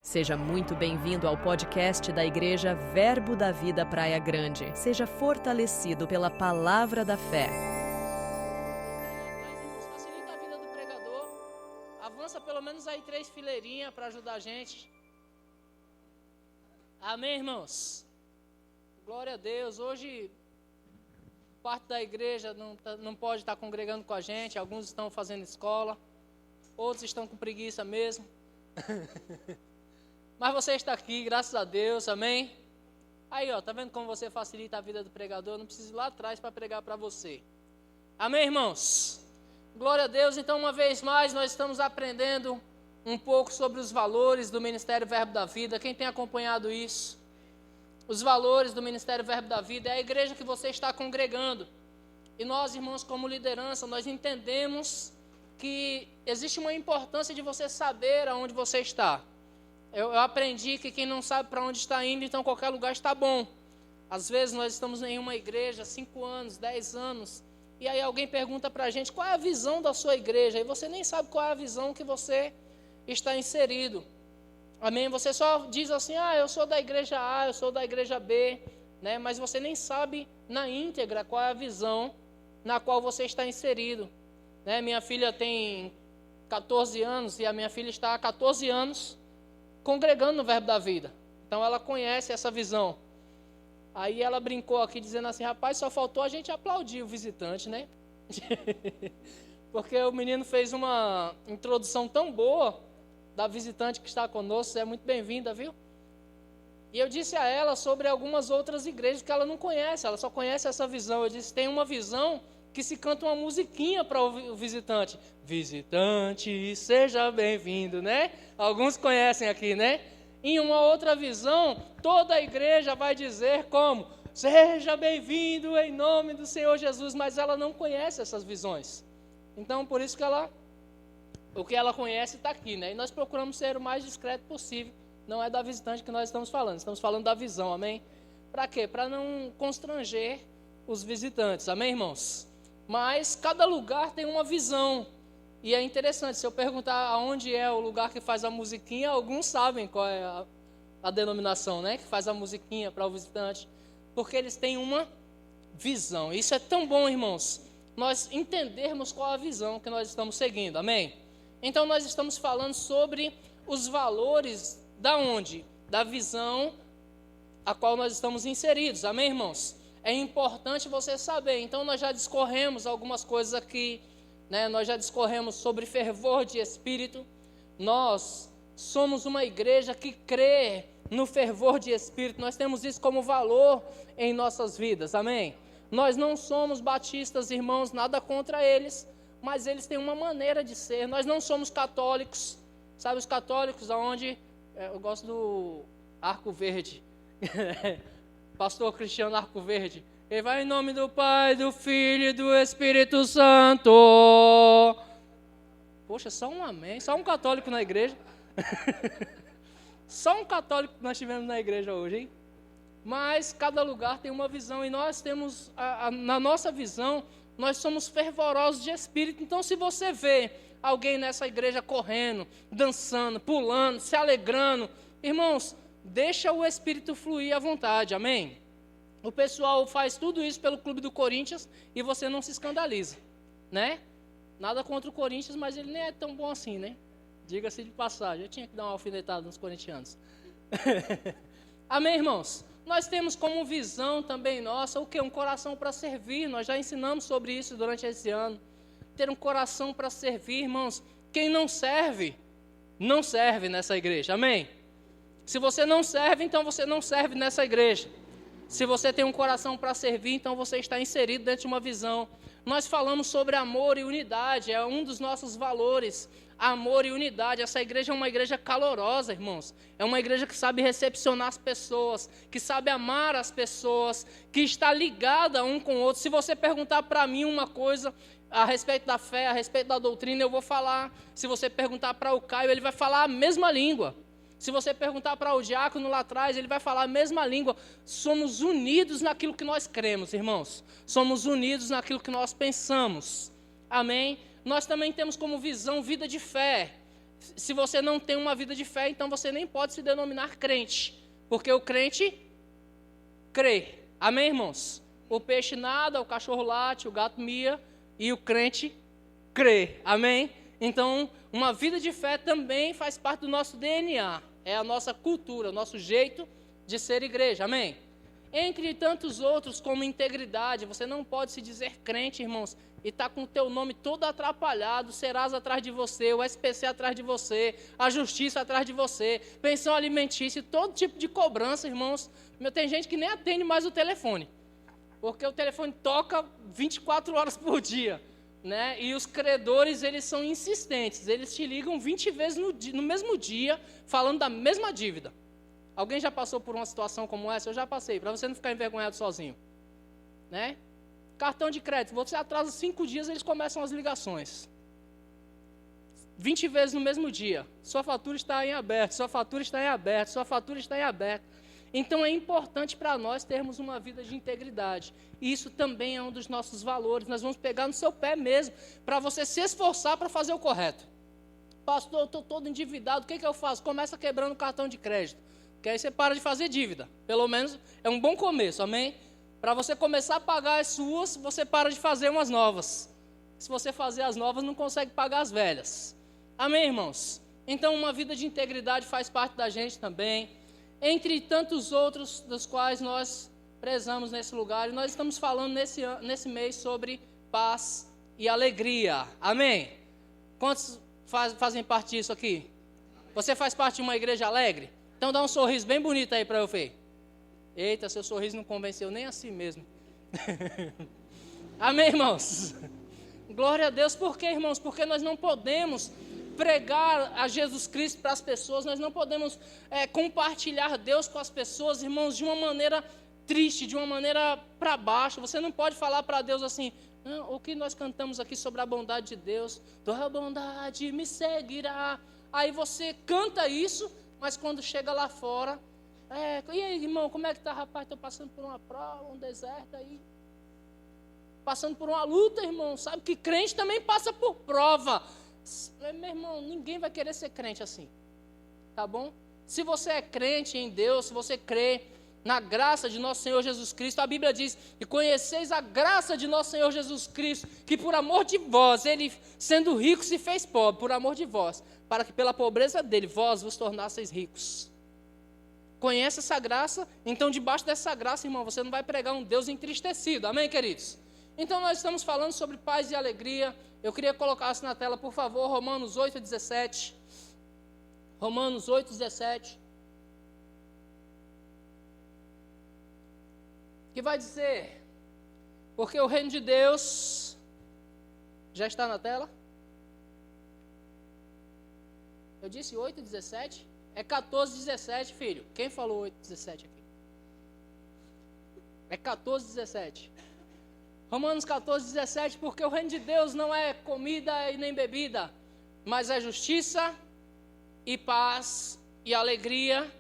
Seja muito bem-vindo ao podcast da Igreja Verbo da Vida Praia Grande. Seja fortalecido pela palavra da fé. Facilita a vida do pregador. Avança pelo menos aí 3 fileirinhas para ajudar a gente. Amém, irmãos? Glória a Deus. Hoje, parte da igreja não pode estar congregando com a gente. Alguns estão fazendo escola. Outros estão com preguiça mesmo. Mas você está aqui, graças a Deus, amém? Aí, ó, tá vendo como você facilita a vida do pregador? Eu não preciso ir lá atrás para pregar para você. Amém, irmãos? Glória a Deus. Então, uma vez mais, nós estamos aprendendo um pouco sobre os valores do Ministério Verbo da Vida. Quem tem acompanhado isso? Os valores do Ministério Verbo da Vida é a igreja que você está congregando. E nós, irmãos, como liderança, nós entendemos que existe uma importância de você saber aonde você está. Eu aprendi que quem não sabe para onde está indo, então qualquer lugar está bom. Às vezes nós estamos em uma igreja há 5 anos, 10 anos, e aí alguém pergunta para a gente qual é a visão da sua igreja, e você nem sabe qual é a visão que você está inserido. Amém? Você só diz assim, eu sou da igreja A, eu sou da igreja B, né? Mas você nem sabe na íntegra qual é a visão na qual você está inserido. Né? Minha filha tem 14 anos, e a minha filha está há 14 anos, congregando no Verbo da Vida. Então ela conhece essa visão. Aí ela brincou aqui dizendo assim, rapaz, só faltou a gente aplaudir o visitante, né? Porque o menino fez uma introdução tão boa da visitante que está conosco, você é muito bem-vinda, viu? E eu disse a ela sobre algumas outras igrejas que ela não conhece, ela só conhece essa visão. Eu disse, tem uma visão que se canta uma musiquinha para o visitante. Visitante, seja bem-vindo, né? Alguns conhecem aqui, né? Em uma outra visão, toda a igreja vai dizer como? Seja bem-vindo em nome do Senhor Jesus, mas ela não conhece essas visões. Então, por isso que o que ela conhece está aqui, né? E nós procuramos ser o mais discreto possível. Não é da visitante que nós estamos falando da visão, amém? Para quê? Para não constranger os visitantes, amém, irmãos? Mas cada lugar tem uma visão. E é interessante, se eu perguntar aonde é o lugar que faz a musiquinha, alguns sabem qual é a denominação, né? Que faz a musiquinha para o visitante. Porque eles têm uma visão. Isso é tão bom, irmãos, nós entendermos qual a visão que nós estamos seguindo, amém? Então nós estamos falando sobre os valores da onde? Da visão a qual nós estamos inseridos, amém, irmãos? É importante você saber. Então nós já discorremos algumas coisas aqui, né? Nós já discorremos sobre fervor de espírito. Nós somos uma igreja que crê no fervor de espírito. Nós temos isso como valor em nossas vidas, amém? Nós não somos batistas, irmãos, nada contra eles, mas eles têm uma maneira de ser. Nós não somos católicos, sabe os católicos aonde eu gosto do Arco Verde. Pastor Cristiano Arco Verde. Ele vai em nome do Pai, do Filho e do Espírito Santo. Poxa, só um amém. Só um católico na igreja. Só um católico que nós tivemos na igreja hoje, hein? Mas cada lugar tem uma visão. E nós temos, na nossa visão, nós somos fervorosos de espírito. Então, se você vê alguém nessa igreja correndo, dançando, pulando, se alegrando, irmãos, deixa o espírito fluir à vontade, amém? O pessoal faz tudo isso pelo Clube do Corinthians e você não se escandaliza, né? Nada contra o Corinthians, mas ele nem é tão bom assim, né? Diga-se de passagem, eu tinha que dar uma alfinetada nos corintianos. Amém, irmãos? Nós temos como visão também nossa o quê? Um coração para servir. Nós já ensinamos sobre isso durante esse ano. Ter um coração para servir, irmãos. Quem não serve nessa igreja, amém? Se você não serve, então você não serve nessa igreja. Se você tem um coração para servir, então você está inserido dentro de uma visão. Nós falamos sobre amor e unidade, é um dos nossos valores. Amor e unidade. Essa igreja é uma igreja calorosa, irmãos. É uma igreja que sabe recepcionar as pessoas, que sabe amar as pessoas, que está ligada um com o outro. Se você perguntar para mim uma coisa a respeito da fé, a respeito da doutrina, eu vou falar. Se você perguntar para o Caio, ele vai falar a mesma língua. Se você perguntar para o diácono lá atrás, ele vai falar a mesma língua. Somos unidos naquilo que nós cremos, irmãos. Somos unidos naquilo que nós pensamos. Amém? Nós também temos como visão vida de fé. Se você não tem uma vida de fé, então você nem pode se denominar crente. Porque o crente crê. Amém, irmãos? O peixe nada, o cachorro late, o gato mia e o crente crê. Amém? Então, uma vida de fé também faz parte do nosso DNA. É a nossa cultura, o nosso jeito de ser igreja. Amém? Entre tantos outros, como integridade, você não pode se dizer crente, irmãos, e está com o teu nome todo atrapalhado, Serasa atrás de você, o SPC atrás de você, a justiça atrás de você, pensão alimentícia, todo tipo de cobrança, irmãos. Tem gente que nem atende mais o telefone, porque o telefone toca 24 horas por dia, né? E os credores, eles são insistentes, eles te ligam 20 vezes no mesmo dia, falando da mesma dívida. Alguém já passou por uma situação como essa? Eu já passei, para você não ficar envergonhado sozinho, né? Cartão de crédito, você atrasa 5 dias, eles começam as ligações. 20 vezes no mesmo dia. Sua fatura está em aberto, sua fatura está em aberto, sua fatura está em aberto. Então é importante para nós termos uma vida de integridade. E isso também é um dos nossos valores. Nós vamos pegar no seu pé mesmo, para você se esforçar para fazer o correto. Pastor, eu estou todo endividado, o que eu faço? Começa quebrando o cartão de crédito. Porque aí você para de fazer dívida. Pelo menos é um bom começo, amém? Para você começar a pagar as suas, você para de fazer umas novas. Se você fazer as novas, não consegue pagar as velhas. Amém, irmãos? Então, uma vida de integridade faz parte da gente também. Entre tantos outros dos quais nós prezamos nesse lugar. E nós estamos falando nesse mês sobre paz e alegria. Amém? Quantos fazem parte disso aqui? Você faz parte de uma igreja alegre? Então dá um sorriso bem bonito aí para eu ver. Eita, seu sorriso não convenceu nem a si mesmo. Amém, irmãos? Glória a Deus. Por quê, irmãos? Porque nós não podemos pregar a Jesus Cristo para as pessoas, nós não podemos compartilhar Deus com as pessoas, irmãos, de uma maneira triste, de uma maneira para baixo. Você não pode falar para Deus assim, o que nós cantamos aqui sobre a bondade de Deus, tua bondade me seguirá. Aí você canta isso, mas quando chega lá fora, e aí, irmão, como é que tá, rapaz? Estou passando por uma prova, um deserto aí. Passando por uma luta, irmão. Sabe que crente também passa por prova. Meu irmão, ninguém vai querer ser crente assim. Tá bom? Se você é crente em Deus, se você crê na graça de nosso Senhor Jesus Cristo, a Bíblia diz, e conheceis a graça de nosso Senhor Jesus Cristo, que por amor de vós, Ele, sendo rico, se fez pobre, por amor de vós, para que pela pobreza dele, vós vos tornasseis ricos. Conhece essa graça, então debaixo dessa graça, irmão, você não vai pregar um Deus entristecido, amém, queridos? Então nós estamos falando sobre paz e alegria. Eu queria colocar isso na tela, por favor, Romanos 8:17. Romanos 8:17. Que vai dizer, porque o reino de Deus, já está na tela? Eu disse 8:17? É 14:17, filho. Quem falou 8:17 aqui? É 14:17. Romanos 14:17, porque o reino de Deus não é comida e nem bebida, mas é justiça e paz e alegria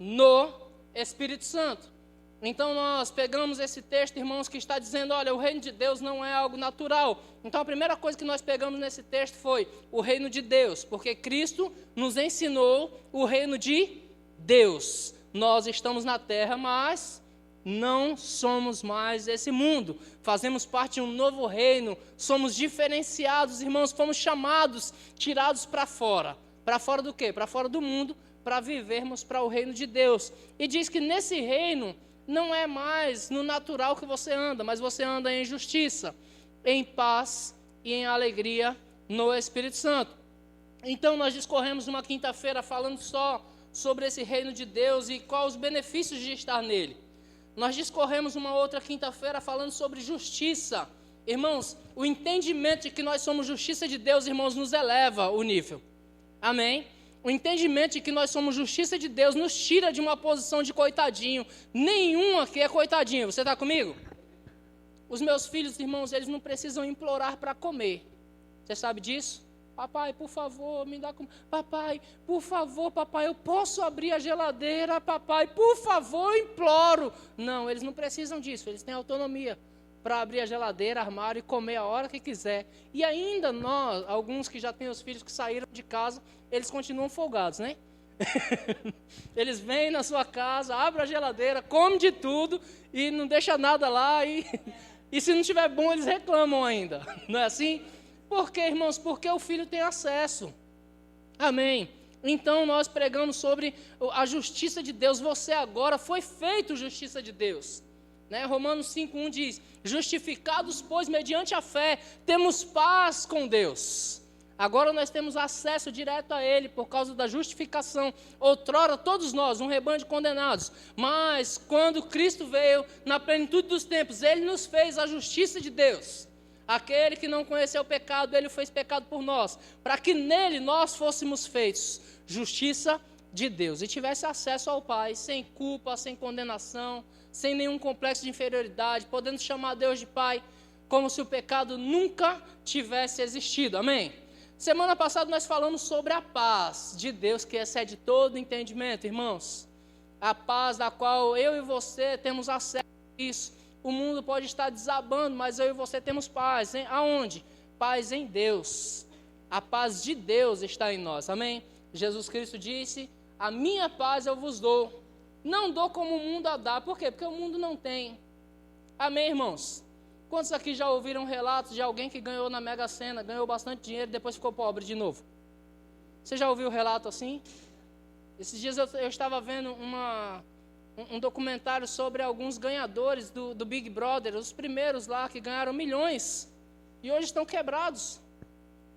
no Espírito Santo. Então nós pegamos esse texto, irmãos, que está dizendo, olha, o reino de Deus não é algo natural. Então a primeira coisa que nós pegamos nesse texto foi o reino de Deus, porque Cristo nos ensinou o reino de Deus. Nós estamos na terra, mas não somos mais esse mundo. Fazemos parte de um novo reino, somos diferenciados, irmãos, fomos chamados, tirados para fora. Para fora do quê? Para fora do mundo, para vivermos para o reino de Deus. E diz que nesse reino não é mais no natural que você anda, mas você anda em justiça, em paz e em alegria no Espírito Santo. Então nós discorremos uma quinta-feira falando só sobre esse reino de Deus e quais os benefícios de estar nele. Nós discorremos uma outra quinta-feira falando sobre justiça. Irmãos, o entendimento de que nós somos justiça de Deus, irmãos, nos eleva o nível. Amém? O entendimento de que nós somos justiça de Deus nos tira de uma posição de coitadinho. Nenhum aqui é coitadinho. Você está comigo? Os meus filhos, irmãos, eles não precisam implorar para comer. Você sabe disso? Papai, por favor, me dá comida. Papai, por favor, papai, eu posso abrir a geladeira? Papai, por favor, imploro. Não, eles não precisam disso. Eles têm autonomia para abrir a geladeira, armário e comer a hora que quiser. E ainda nós, alguns que já têm os filhos que saíram de casa, eles continuam folgados, né? Eles vêm na sua casa, abrem a geladeira, comem de tudo e não deixa nada lá. E se não estiver bom, eles reclamam ainda. Não é assim? Por quê, irmãos? Porque o filho tem acesso. Amém. Então nós pregamos sobre a justiça de Deus. Você agora foi feito justiça de Deus. Né? Romanos 5:1 diz: justificados, pois, mediante a fé, temos paz com Deus. Agora nós temos acesso direto a Ele por causa da justificação. Outrora, todos nós, um rebanho de condenados. Mas, quando Cristo veio, na plenitude dos tempos, Ele nos fez a justiça de Deus. Aquele que não conheceu o pecado, Ele fez pecado por nós, para que nele nós fôssemos feitos justiça de Deus. E tivesse acesso ao Pai, sem culpa, sem condenação, sem nenhum complexo de inferioridade, podendo chamar Deus de Pai, como se o pecado nunca tivesse existido. Amém? Semana passada nós falamos sobre a paz de Deus que excede todo entendimento, irmãos. A paz da qual eu e você temos acesso a isso. O mundo pode estar desabando, mas eu e você temos paz. Aonde? Paz em Deus. A paz de Deus está em nós, amém? Jesus Cristo disse: a minha paz eu vos dou. Não dou como o mundo a dá. Por quê? Porque o mundo não tem. Amém, irmãos? Quantos aqui já ouviram relatos de alguém que ganhou na Mega Sena, ganhou bastante dinheiro e depois ficou pobre de novo? Você já ouviu relato assim? Esses dias eu estava vendo um documentário sobre alguns ganhadores do Big Brother, os primeiros lá que ganharam milhões e hoje estão quebrados.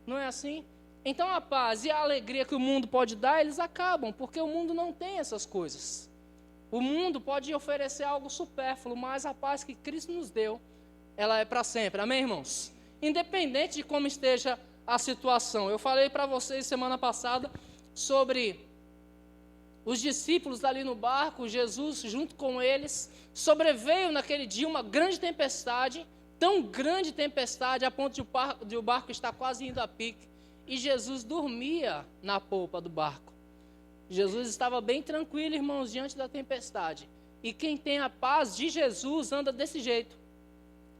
Não é assim? Então a paz e a alegria que o mundo pode dar, eles acabam, porque o mundo não tem essas coisas. O mundo pode oferecer algo supérfluo, mas a paz que Cristo nos deu, ela é para sempre. Amém, irmãos? Independente de como esteja a situação. Eu falei para vocês semana passada sobre os discípulos ali no barco, Jesus junto com eles, sobreveio naquele dia uma grande tempestade, tão grande tempestade, a ponto de o barco estar quase indo a pique, e Jesus dormia na polpa do barco. Jesus estava bem tranquilo, irmãos, diante da tempestade. E quem tem a paz de Jesus anda desse jeito.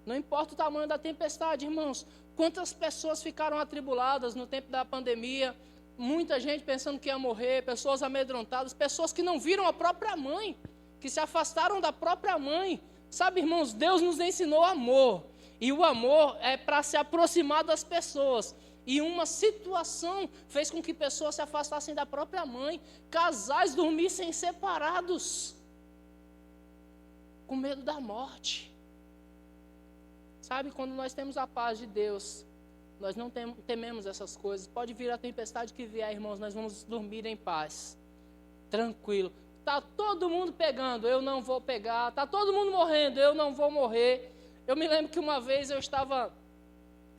Não importa o tamanho da tempestade, irmãos. Quantas pessoas ficaram atribuladas no tempo da pandemia, muita gente pensando que ia morrer, pessoas amedrontadas, pessoas que não viram a própria mãe, que se afastaram da própria mãe. Sabe, irmãos, Deus nos ensinou amor, e o amor é para se aproximar das pessoas, e uma situação fez com que pessoas se afastassem da própria mãe, casais dormissem separados, com medo da morte. Sabe, quando nós temos a paz de Deus, nós não tememos essas coisas. Pode vir a tempestade que vier, irmãos, nós vamos dormir em paz, tranquilo. Está todo mundo pegando, eu não vou pegar. Está todo mundo morrendo, eu não vou morrer. Eu me lembro que uma vez eu estava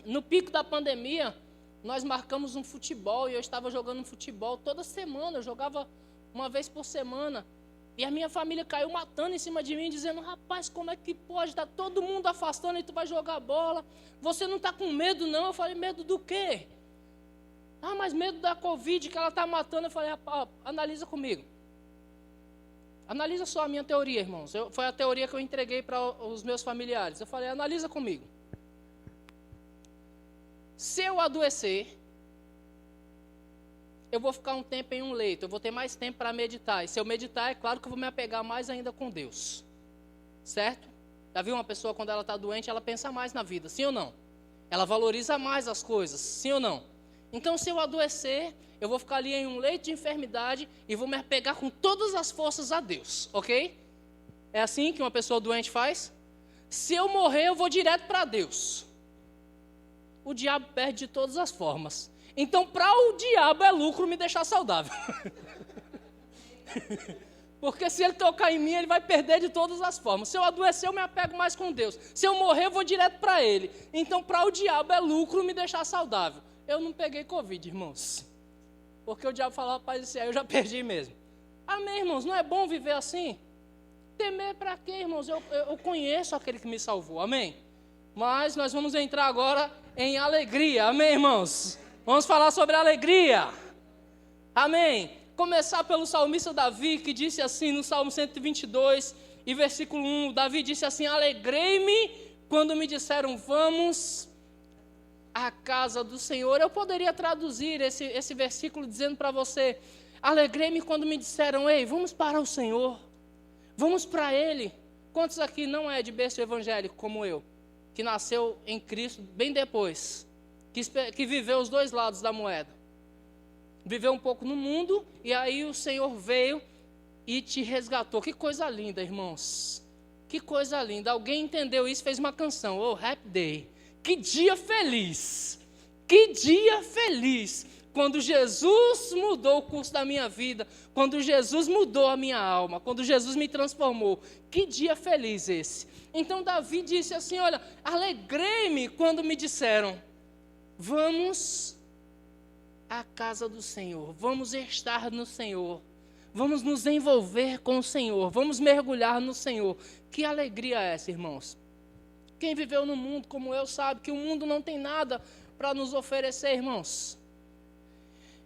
no pico da pandemia, nós marcamos um futebol e eu estava jogando um futebol toda semana. Eu jogava uma vez por semana. E a minha família caiu matando em cima de mim, dizendo: rapaz, como é que pode? Está todo mundo afastando e tu vai jogar bola. Você não está com medo, não? Eu falei: medo do quê? Ah, mas medo da Covid, que ela está matando. Eu falei: rapaz, analisa comigo. Analisa só a minha teoria, irmãos. Foi a teoria que eu entreguei para os meus familiares. Eu falei: analisa comigo. Se eu adoecer, eu vou ficar um tempo em um leito, eu vou ter mais tempo para meditar. E se eu meditar, é claro que eu vou me apegar mais ainda com Deus. Certo? Já viu uma pessoa, quando ela está doente, ela pensa mais na vida, sim ou não? Ela valoriza mais as coisas, sim ou não? Então, se eu adoecer, eu vou ficar ali em um leito de enfermidade e vou me apegar com todas as forças a Deus, ok? É assim que uma pessoa doente faz? Se eu morrer, eu vou direto para Deus. O diabo perde de todas as formas. Então, para o diabo é lucro me deixar saudável. Porque se ele tocar em mim, ele vai perder de todas as formas. Se eu adoecer, eu me apego mais com Deus. Se eu morrer, eu vou direto para ele. Então, para o diabo é lucro me deixar saudável. Eu não peguei Covid, irmãos. Porque o diabo falou: rapaz, esse aí eu já perdi mesmo. Amém, irmãos? Não é bom viver assim? Temer para quê, irmãos? Eu conheço aquele que me salvou, amém? Mas nós vamos entrar agora em alegria, amém, irmãos? Vamos falar sobre alegria. Amém. Começar pelo salmista Davi, que disse assim no Salmo 122, e versículo 1, Davi disse assim: alegrei-me quando me disseram, vamos à casa do Senhor. Eu poderia traduzir esse versículo dizendo para você, alegrei-me quando me disseram, ei, vamos para o Senhor, vamos para Ele. Quantos aqui não é de berço evangélico como eu, que nasceu em Cristo bem depois, que viveu os dois lados da moeda? Viveu um pouco no mundo e aí o Senhor veio e te resgatou. Que coisa linda, irmãos. Que coisa linda. Alguém entendeu isso, fez uma canção. Oh, Happy Day. Que dia feliz. Que dia feliz. Quando Jesus mudou o curso da minha vida. Quando Jesus mudou a minha alma. Quando Jesus me transformou. Que dia feliz esse. Então Davi disse assim, olha, alegrei-me quando me disseram, vamos à casa do Senhor, vamos estar no Senhor, vamos nos envolver com o Senhor, vamos mergulhar no Senhor. Que alegria é essa, irmãos? Quem viveu no mundo como eu sabe que o mundo não tem nada para nos oferecer, irmãos.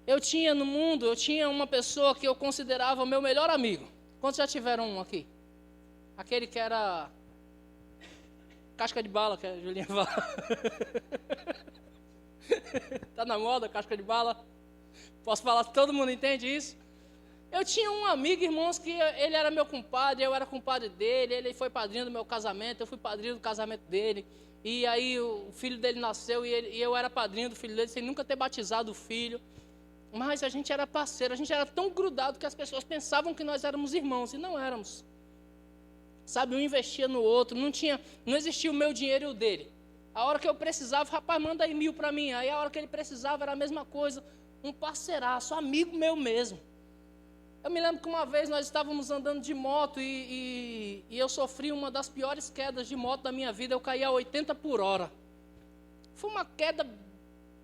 Eu tinha uma pessoa que eu considerava meu melhor amigo. Quantos já tiveram um aqui? Aquele que era casca de bala, que a Julinha fala. Está na moda, casca de bala. Posso falar, todo mundo entende isso? Eu tinha um amigo, irmãos, que ele era meu compadre, eu era compadre dele, ele foi padrinho do meu casamento, eu fui padrinho do casamento dele. E aí o filho dele nasceu e eu era padrinho do filho dele, sem nunca ter batizado o filho. Mas a gente era parceiro, a gente era tão grudado que as pessoas pensavam que nós éramos irmãos, e não éramos. Sabe, um investia no outro, não existia o meu dinheiro e o dele. A hora que eu precisava, rapaz, manda aí 1.000 para mim. Aí a hora que ele precisava era a mesma coisa. Um parceiraço, amigo meu mesmo. Eu me lembro que uma vez nós estávamos andando de moto e eu sofri uma das piores quedas de moto da minha vida. Eu caí a 80 por hora. Foi uma queda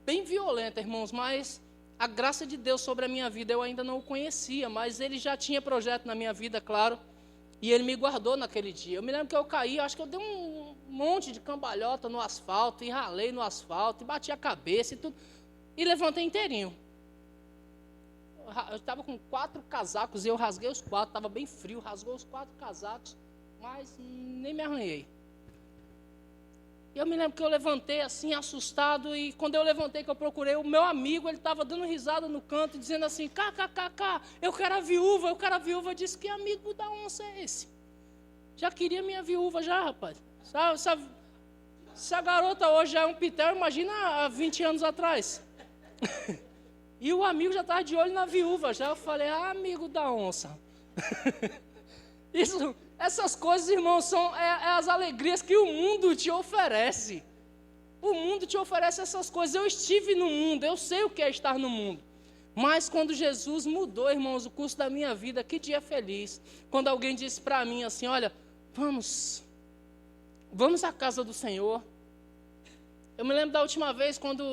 bem violenta, irmãos, mas a graça de Deus sobre a minha vida eu ainda não o conhecia, mas Ele já tinha projeto na minha vida, claro. E Ele me guardou naquele dia. Eu me lembro que eu caí, acho que eu dei um monte de cambalhota no asfalto, e ralei no asfalto, e bati a cabeça e tudo. E levantei inteirinho. Eu estava com 4 casacos e eu rasguei os 4, estava bem frio, rasgou os 4 casacos, mas nem me arranhei. E eu me lembro que eu levantei assim, assustado, e quando eu levantei, que eu procurei, o meu amigo, ele estava dando risada no canto, dizendo assim, kkkk, eu quero a viúva, eu quero a viúva. Eu disse, que amigo da onça é esse? Já queria minha viúva já, rapaz. Se a garota hoje é um pitel, imagina há 20 anos atrás. E o amigo já estava de olho na viúva, já eu falei, amigo da onça. Essas coisas, irmãos, são as alegrias que o mundo te oferece. O mundo te oferece essas coisas. Eu estive no mundo, eu sei o que é estar no mundo. Mas quando Jesus mudou, irmãos, o curso da minha vida, que dia feliz. Quando alguém disse para mim assim, olha, vamos à casa do Senhor. Eu me lembro da última vez quando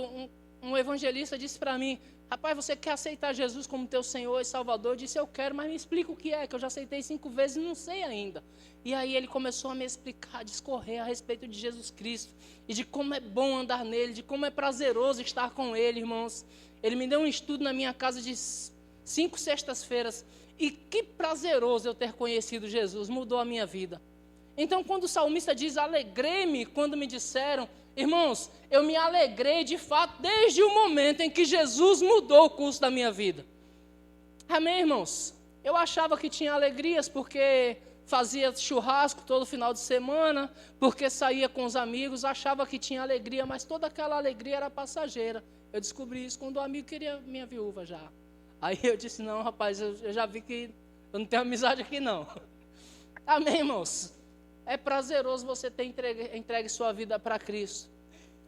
um evangelista disse para mim, rapaz, você quer aceitar Jesus como teu Senhor e Salvador? Eu disse, eu quero, mas me explica o que é, que eu já aceitei 5 vezes e não sei ainda. E aí ele começou a me explicar, a discorrer a respeito de Jesus Cristo, e de como é bom andar nele, de como é prazeroso estar com ele, irmãos. Ele me deu um estudo na minha casa de 5 sextas-feiras, e que prazeroso eu ter conhecido Jesus, mudou a minha vida. Então, quando o salmista diz, alegrei-me quando me disseram, irmãos, eu me alegrei de fato desde o momento em que Jesus mudou o curso da minha vida. Amém, irmãos? Eu achava que tinha alegrias porque fazia churrasco todo final de semana, porque saía com os amigos, achava que tinha alegria, mas toda aquela alegria era passageira. Eu descobri isso quando o amigo queria minha viúva já. Aí eu disse, não, rapaz, eu já vi que eu não tenho amizade aqui não. Amém, irmãos? É prazeroso você ter entregue sua vida para Cristo.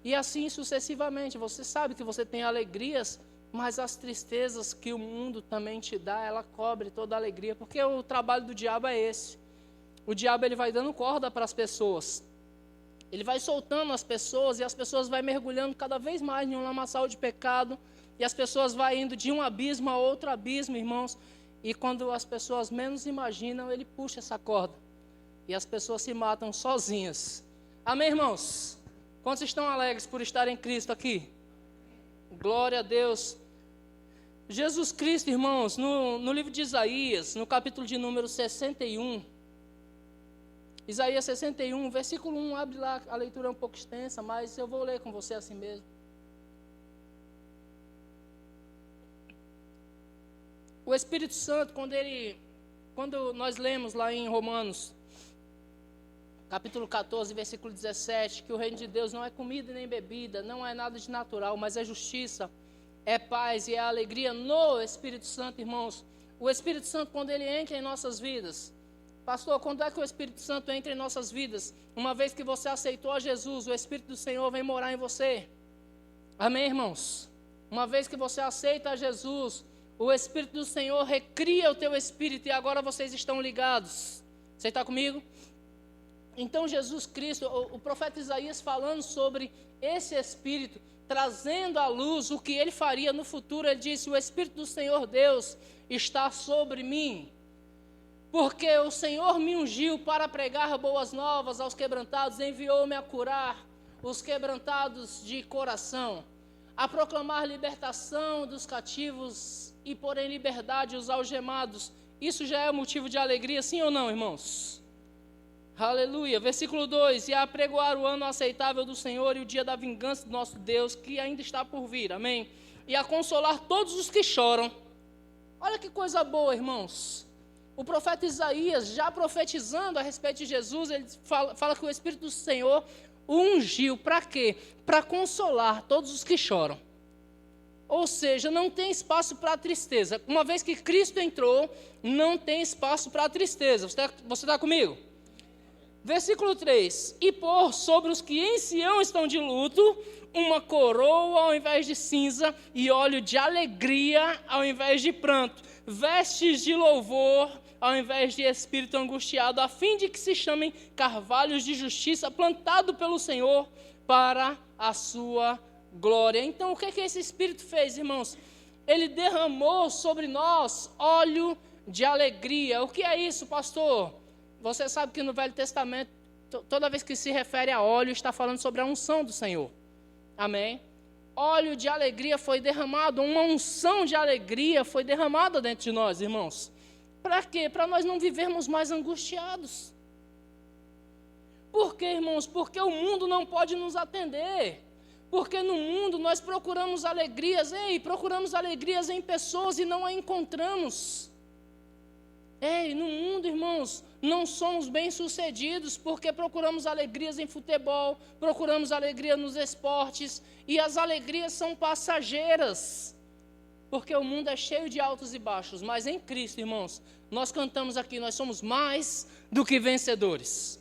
E assim sucessivamente. Você sabe que você tem alegrias, mas as tristezas que o mundo também te dá, ela cobre toda a alegria. Porque o trabalho do diabo é esse. O diabo ele vai dando corda para as pessoas. Ele vai soltando as pessoas e as pessoas vão mergulhando cada vez mais em um lamaçal de pecado. E as pessoas vão indo de um abismo a outro abismo, irmãos. E quando as pessoas menos imaginam, ele puxa essa corda. E as pessoas se matam sozinhas. Amém, irmãos? Quantos estão alegres por estar em Cristo aqui? Glória a Deus. Jesus Cristo, irmãos, no livro de Isaías, no capítulo de número 61, Isaías 61, versículo 1, abre lá, a leitura é um pouco extensa, mas eu vou ler com você assim mesmo. O Espírito Santo, quando nós lemos lá em Romanos, capítulo 14, versículo 17, que o reino de Deus não é comida nem bebida, não é nada de natural, mas é justiça, é paz e é alegria no Espírito Santo, irmãos. O Espírito Santo, quando ele entra em nossas vidas, pastor, quando é que o Espírito Santo entra em nossas vidas? Uma vez que você aceitou a Jesus, o Espírito do Senhor vem morar em você. Amém, irmãos? Uma vez que você aceita a Jesus, o Espírito do Senhor recria o teu espírito e agora vocês estão ligados. Você está comigo? Então Jesus Cristo, o profeta Isaías falando sobre esse Espírito, trazendo à luz o que ele faria no futuro, ele disse: o Espírito do Senhor Deus está sobre mim, porque o Senhor me ungiu para pregar boas novas aos quebrantados, enviou-me a curar os quebrantados de coração, a proclamar libertação dos cativos e pôr em liberdade os algemados. Isso já é motivo de alegria, sim ou não, irmãos? Aleluia. Versículo 2, e a apregoar o ano aceitável do Senhor e o dia da vingança do nosso Deus, que ainda está por vir, amém? E a consolar todos os que choram. Olha que coisa boa, irmãos. O profeta Isaías, já profetizando a respeito de Jesus, ele fala que o Espírito do Senhor o ungiu, para quê? Para consolar todos os que choram. Ou seja, não tem espaço para a tristeza. Uma vez que Cristo entrou, não tem espaço para a tristeza. Você está comigo? Versículo 3, e pôr sobre os que em Sião estão de luto, uma coroa ao invés de cinza, e óleo de alegria ao invés de pranto, vestes de louvor ao invés de espírito angustiado, a fim de que se chamem carvalhos de justiça, plantado pelo Senhor para a sua glória. Então, o que esse Espírito fez, irmãos? Ele derramou sobre nós óleo de alegria. O que é isso, pastor? Você sabe que no Velho Testamento, toda vez que se refere a óleo, está falando sobre a unção do Senhor. Amém? Óleo de alegria foi derramado, uma unção de alegria foi derramada dentro de nós, irmãos. Para quê? Para nós não vivermos mais angustiados. Por quê, irmãos? Porque o mundo não pode nos atender. Porque no mundo nós procuramos alegrias, procuramos alegrias em pessoas e não a encontramos. No mundo, irmãos, não somos bem-sucedidos porque procuramos alegrias em futebol, procuramos alegria nos esportes, e as alegrias são passageiras, porque o mundo é cheio de altos e baixos, mas em Cristo, irmãos, nós cantamos aqui, nós somos mais do que vencedores.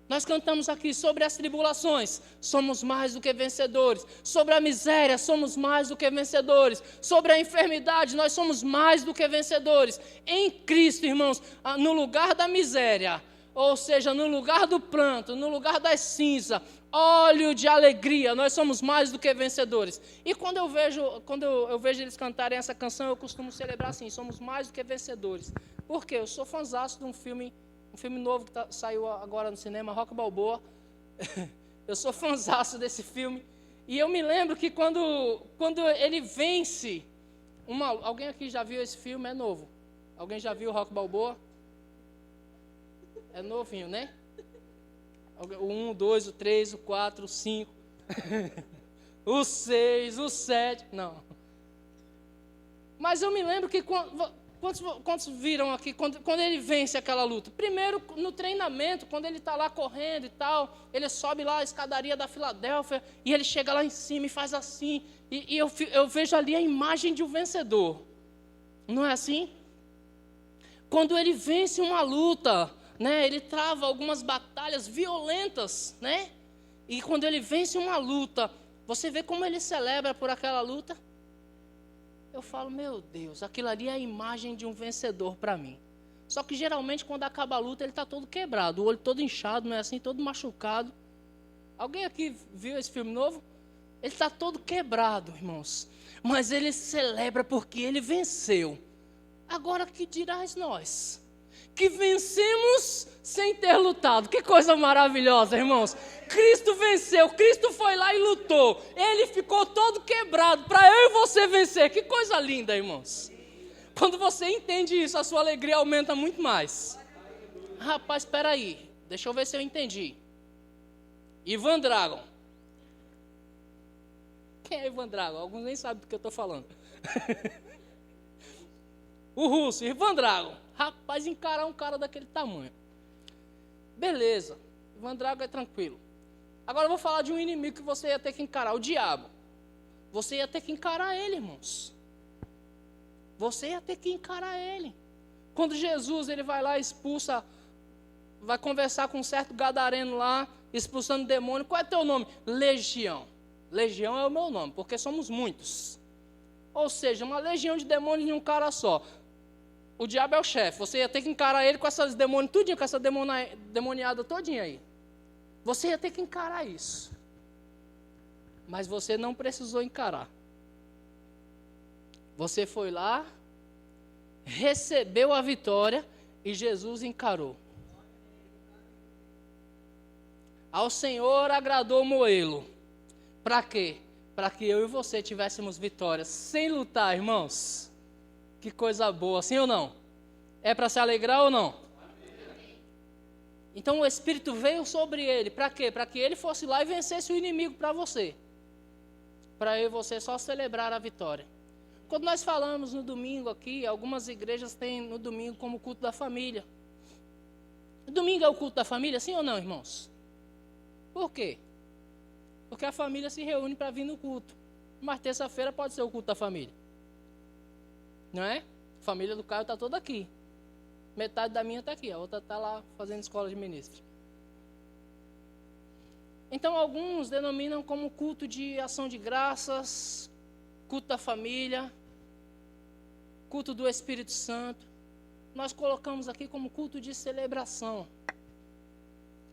Nós cantamos aqui sobre as tribulações, somos mais do que vencedores. Sobre a miséria, somos mais do que vencedores. Sobre a enfermidade, nós somos mais do que vencedores. Em Cristo, irmãos, no lugar da miséria, ou seja, no lugar do pranto, no lugar das cinzas, óleo de alegria, nós somos mais do que vencedores. E quando eu vejo eles cantarem essa canção, eu costumo celebrar assim: somos mais do que vencedores. Por quê? Eu sou fãzaço de um filme novo que saiu agora no cinema, Rocky Balboa. Eu sou fãzaço desse filme. E eu me lembro que quando ele vence... Alguém aqui já viu esse filme? É novo. Alguém já viu Rocky Balboa? É novinho, né? O 1, o 2, o 3, o 4, o 5. O 6, o 7. Não. Mas eu me lembro que... Quantos viram aqui, quando ele vence aquela luta? Primeiro, no treinamento, quando ele está lá correndo e tal, ele sobe lá a escadaria da Filadélfia, e ele chega lá em cima e faz assim, e eu vejo ali a imagem de um vencedor. Não é assim? Quando ele vence uma luta, né, ele trava algumas batalhas violentas, né? E quando ele vence uma luta, você vê como ele celebra por aquela luta? Eu falo, meu Deus, aquilo ali é a imagem de um vencedor para mim. Só que geralmente quando acaba a luta ele está todo quebrado, o olho todo inchado, não é assim, todo machucado. Alguém aqui viu esse filme novo? Ele está todo quebrado, irmãos. Mas ele celebra porque ele venceu. Agora que dirás nós? Que vencemos sem ter lutado. Que coisa maravilhosa, irmãos. Cristo venceu, Cristo foi lá e lutou. Ele ficou todo quebrado para eu e você vencer. Que coisa linda, irmãos. Quando você entende isso, a sua alegria aumenta muito mais. Rapaz, espera aí. Deixa eu ver se eu entendi. Ivan Dragon. Quem é Ivan Dragon? Alguns nem sabem do que eu estou falando. O russo, Ivan Dragon. Rapaz, encarar um cara daquele tamanho. Beleza. Ivan Dragon é tranquilo. Agora eu vou falar de um inimigo que você ia ter que encarar, o diabo. Você ia ter que encarar ele, irmãos. Você ia ter que encarar ele. Quando Jesus ele vai lá e expulsa, vai conversar com um certo gadareno lá, expulsando demônio. Qual é teu nome? Legião. Legião é o meu nome, porque somos muitos. Ou seja, uma legião de demônios em um cara só. O diabo é o chefe. Você ia ter que encarar ele com essas demônios tudinho, com essa demoniada todinha aí. Você ia ter que encarar isso. Mas você não precisou encarar. Você foi lá, recebeu a vitória e Jesus encarou. Ao Senhor agradou moê-lo. Para quê? Para que eu e você tivéssemos vitórias sem lutar, irmãos. Que coisa boa, sim ou não? É para se alegrar ou não? Então o Espírito veio sobre ele. Para quê? Para que ele fosse lá e vencesse o inimigo para você. Para eu e você só celebrar a vitória. Quando nós falamos no domingo aqui, algumas igrejas têm no domingo como culto da família. O domingo é o culto da família, sim ou não, irmãos? Por quê? Porque a família se reúne para vir no culto. Mas terça-feira pode ser o culto da família. Não é? A família do Caio está toda aqui. Metade da minha está aqui, a outra está lá fazendo escola de ministro. Então alguns denominam como culto de ação de graças, culto da família, culto do Espírito Santo. Nós colocamos aqui como culto de celebração.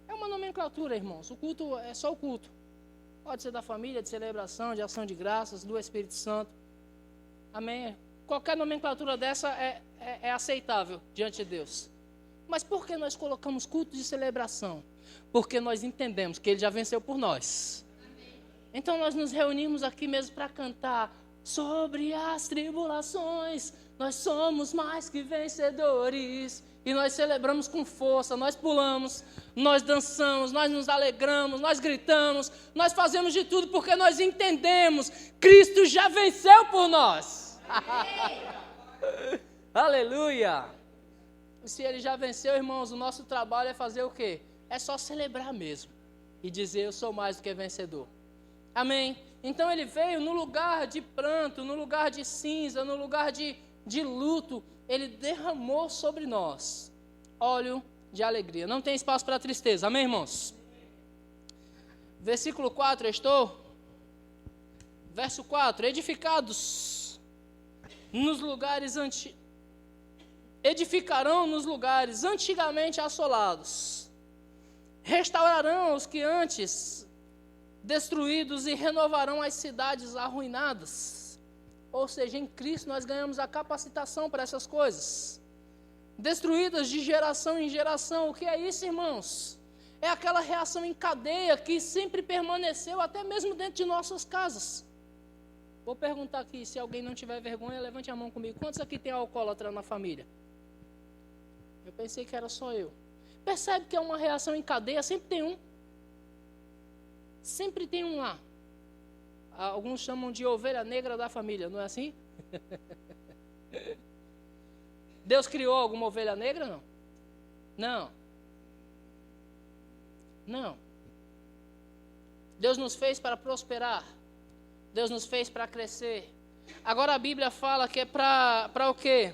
É uma nomenclatura, irmãos. O culto é só o culto. Pode ser da família, de celebração, de ação de graças, do Espírito Santo. Amém? Qualquer nomenclatura dessa é aceitável diante de Deus. Mas por que nós colocamos culto de celebração? Porque nós entendemos que Ele já venceu por nós. Amém. Então nós nos reunimos aqui mesmo para cantar sobre as tribulações. Nós somos mais que vencedores. E nós celebramos com força, nós pulamos, nós dançamos, nós nos alegramos, nós gritamos, nós fazemos de tudo porque nós entendemos, Cristo já venceu por nós. Aleluia! E se Ele já venceu, irmãos, o nosso trabalho é fazer o quê? É só celebrar mesmo e dizer, eu sou mais do que vencedor. Amém? Então Ele veio no lugar de pranto, no lugar de cinza, no lugar de luto, Ele derramou sobre nós óleo de alegria. Não tem espaço para tristeza. Amém, irmãos? Versículo 4, Verso 4. Edificarão nos lugares antigamente assolados. Restaurarão os que antes destruídos e renovarão as cidades arruinadas. Ou seja, em Cristo nós ganhamos a capacitação para essas coisas. Destruídas de geração em geração. O que é isso, irmãos? É aquela reação em cadeia que sempre permaneceu até mesmo dentro de nossas casas. Vou perguntar aqui, se alguém não tiver vergonha, levante a mão comigo. Quantos aqui tem alcoólatra na família? Eu pensei que era só eu. Percebe que é uma reação em cadeia, sempre tem um. Sempre tem um lá. Alguns chamam de ovelha negra da família, não é assim? Deus criou alguma ovelha negra, não? Não. Não. Deus nos fez para prosperar. Deus nos fez para crescer. Agora a Bíblia fala que é para o quê?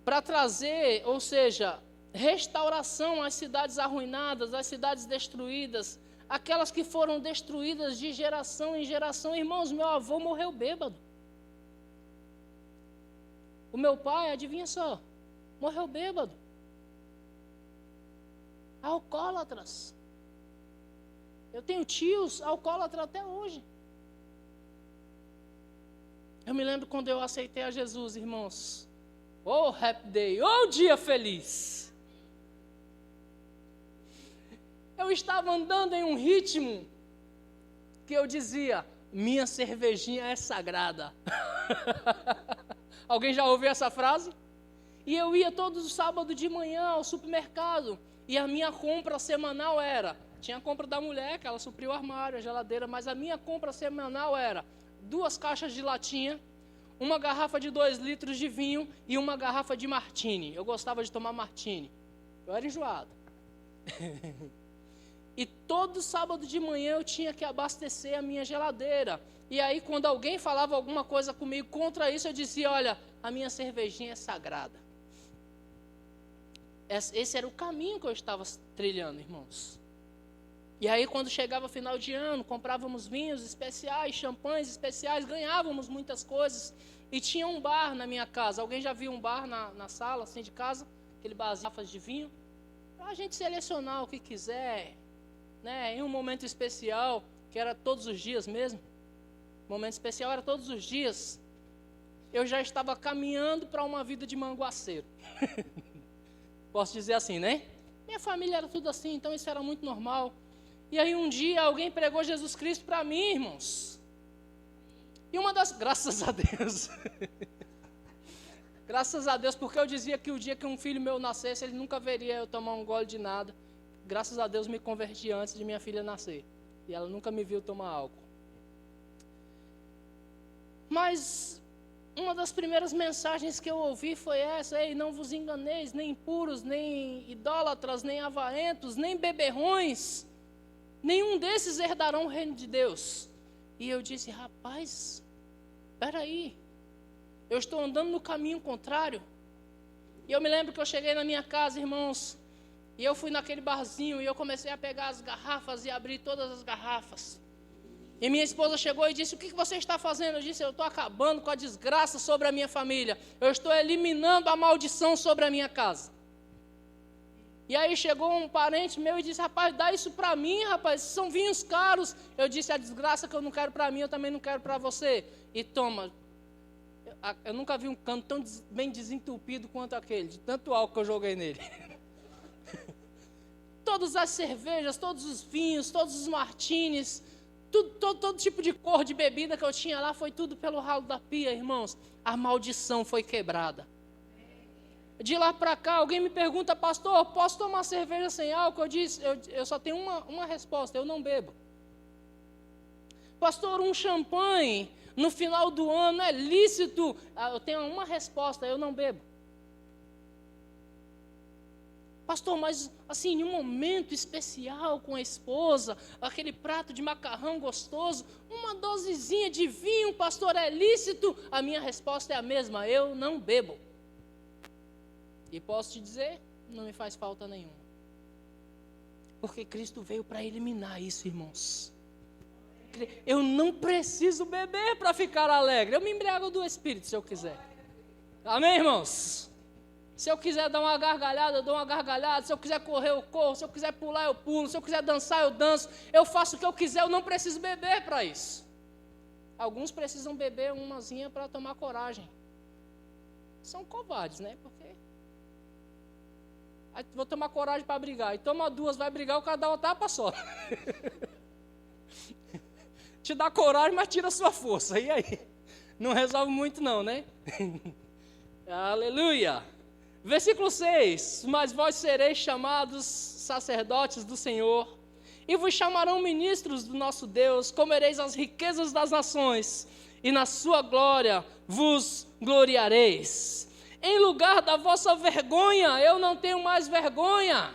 Para trazer, ou seja, restauração às cidades arruinadas, às cidades destruídas, aquelas que foram destruídas de geração em geração. Irmãos, meu avô morreu bêbado. O meu pai, adivinha só, morreu bêbado. Alcoólatras. Eu tenho tios alcoólatras até hoje. Eu me lembro quando eu aceitei a Jesus, irmãos. Oh, happy day, oh, dia feliz. Eu estava andando em um ritmo que eu dizia, minha cervejinha é sagrada. Alguém já ouviu essa frase? E eu ia todos os sábados de manhã ao supermercado. E a minha compra semanal tinha a compra da mulher, que ela supriu o armário, a geladeira, mas a minha compra semanal era 2 caixas de latinha, uma garrafa de 2 litros de vinho e uma garrafa de martini. Eu gostava de tomar martini. Eu era enjoado. E todo sábado de manhã eu tinha que abastecer a minha geladeira. E aí quando alguém falava alguma coisa comigo contra isso, eu dizia, olha, a minha cervejinha é sagrada. Esse era o caminho que eu estava trilhando, irmãos. E aí quando chegava final de ano, comprávamos vinhos especiais, champanhes especiais, ganhávamos muitas coisas. E tinha um bar na minha casa. Alguém já viu um bar na sala, assim, de casa? Aquele barzinho de vinho. Para a gente selecionar o que quiser, né? Em um momento especial, que era todos os dias mesmo. Momento especial era todos os dias. Eu já estava caminhando para uma vida de manguaceiro. Posso dizer assim, né? Minha família era tudo assim, então isso era muito normal. E aí um dia alguém pregou Jesus Cristo para mim, irmãos. E graças a Deus. Graças a Deus, porque eu dizia que o dia que um filho meu nascesse, ele nunca veria eu tomar um gole de nada. Graças a Deus me converti antes de minha filha nascer. E ela nunca me viu tomar álcool. Mas uma das primeiras mensagens que eu ouvi foi essa: ei, não vos enganeis, nem impuros, nem idólatras, nem avarentos, nem beberrões, nenhum desses herdarão o reino de Deus. E eu disse, rapaz, peraí, eu estou andando no caminho contrário. E eu me lembro que eu cheguei na minha casa, irmãos, e eu fui naquele barzinho e eu comecei a pegar as garrafas e abrir todas as garrafas. E minha esposa chegou e disse, o que você está fazendo? Eu disse, eu estou acabando com a desgraça sobre a minha família. Eu estou eliminando a maldição sobre a minha casa. E aí chegou um parente meu e disse, rapaz, dá isso para mim, rapaz, são vinhos caros. Eu disse, a desgraça que eu não quero para mim, eu também não quero para você. E toma, eu nunca vi um cano tão bem desentupido quanto aquele, de tanto álcool que eu joguei nele. Todas as cervejas, todos os vinhos, todos os martinis, todo tipo de cor de bebida que eu tinha lá, foi tudo pelo ralo da pia, irmãos. A maldição foi quebrada. De lá para cá, alguém me pergunta, pastor, posso tomar cerveja sem álcool? Eu disse, eu só tenho uma resposta, eu não bebo. Pastor, um champanhe no final do ano é lícito? Eu tenho uma resposta, eu não bebo. Pastor, mas assim, em um momento especial com a esposa, aquele prato de macarrão gostoso, uma dosezinha de vinho, pastor, é lícito? A minha resposta é a mesma, eu não bebo. E posso te dizer, não me faz falta nenhuma. Porque Cristo veio para eliminar isso, irmãos. Eu não preciso beber para ficar alegre. Eu me embriago do Espírito, se eu quiser. Amém, irmãos? Se eu quiser dar uma gargalhada, eu dou uma gargalhada. Se eu quiser correr, eu corro. Se eu quiser pular, eu pulo. Se eu quiser dançar, eu danço. Eu faço o que eu quiser, eu não preciso beber para isso. Alguns precisam beber umazinha para tomar coragem. São covardes, né? Porque aí vou tomar coragem para brigar. E toma 2, vai brigar, o cara dá uma tapa só. Te dá coragem, mas tira a sua força. E aí? Não resolve muito não, né? Aleluia. Versículo 6. Mas vós sereis chamados sacerdotes do Senhor, e vos chamarão ministros do nosso Deus, comereis as riquezas das nações, e na sua glória vos gloriareis. Em lugar da vossa vergonha, eu não tenho mais vergonha.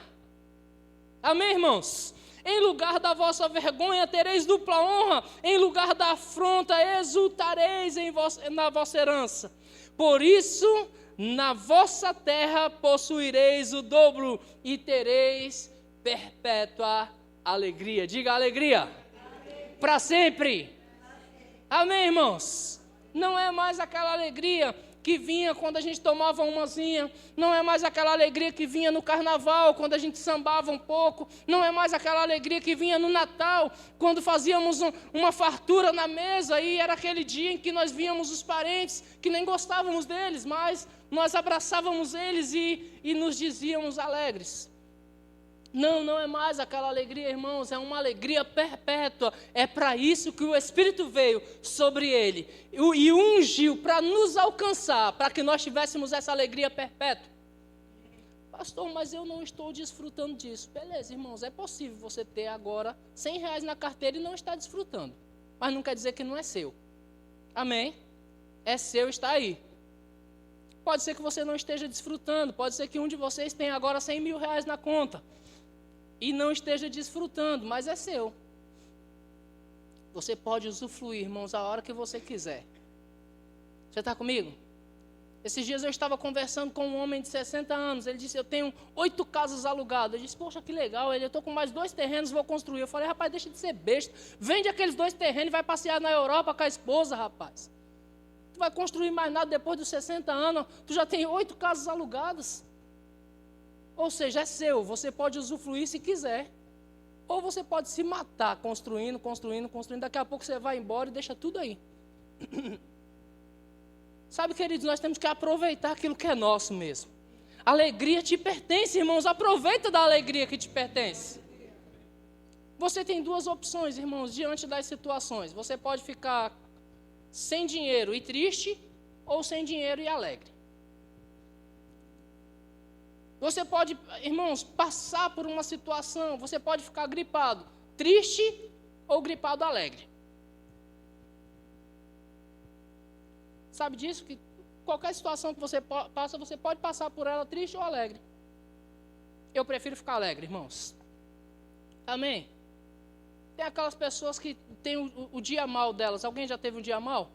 Amém, irmãos? Em lugar da vossa vergonha, tereis dupla honra. Em lugar da afronta, exultareis na vossa herança. Por isso, na vossa terra possuireis o dobro e tereis perpétua alegria. Diga alegria. Para sempre. Amém, irmãos? Não é mais aquela alegria que vinha quando a gente tomava umazinha, não é mais aquela alegria que vinha no carnaval, quando a gente sambava um pouco, não é mais aquela alegria que vinha no Natal, quando fazíamos uma fartura na mesa, e era aquele dia em que nós víamos os parentes, que nem gostávamos deles, mas nós abraçávamos eles e nos dizíamos alegres. Não é mais aquela alegria, irmãos, é uma alegria perpétua. É para isso que o Espírito veio sobre ele e ungiu para nos alcançar, para que nós tivéssemos essa alegria perpétua. Pastor, mas eu não estou desfrutando disso. Beleza, irmãos, é possível você ter agora R$100 na carteira e não estar desfrutando. Mas não quer dizer que não é seu. Amém? É seu, está aí. Pode ser que você não esteja desfrutando, pode ser que um de vocês tenha agora R$100.000 na conta e não esteja desfrutando, mas é seu. Você pode usufruir, irmãos, a hora que você quiser. Você está comigo? Esses dias eu estava conversando com um homem de 60 anos, ele disse, eu tenho 8 casas alugadas. Eu disse, poxa, que legal, eu estou com mais 2 terrenos, vou construir. Eu falei, rapaz, deixa de ser besta, vende aqueles 2 terrenos e vai passear na Europa com a esposa, rapaz. Tu vai construir mais nada depois dos 60 anos, tu já tem 8 casas alugadas. Ou seja, é seu, você pode usufruir se quiser. Ou você pode se matar construindo, daqui a pouco você vai embora e deixa tudo aí. Sabe, queridos, nós temos que aproveitar aquilo que é nosso mesmo. A alegria te pertence, irmãos, aproveita da alegria que te pertence. Você tem 2 opções, irmãos, diante das situações. Você pode ficar sem dinheiro e triste, ou sem dinheiro e alegre. Você pode, irmãos, passar por uma situação, você pode ficar gripado, triste ou gripado alegre. Sabe disso? Que qualquer situação que você passa, você pode passar por ela triste ou alegre. Eu prefiro ficar alegre, irmãos. Amém? Tem aquelas pessoas que têm o dia mal delas. Alguém já teve um dia mal?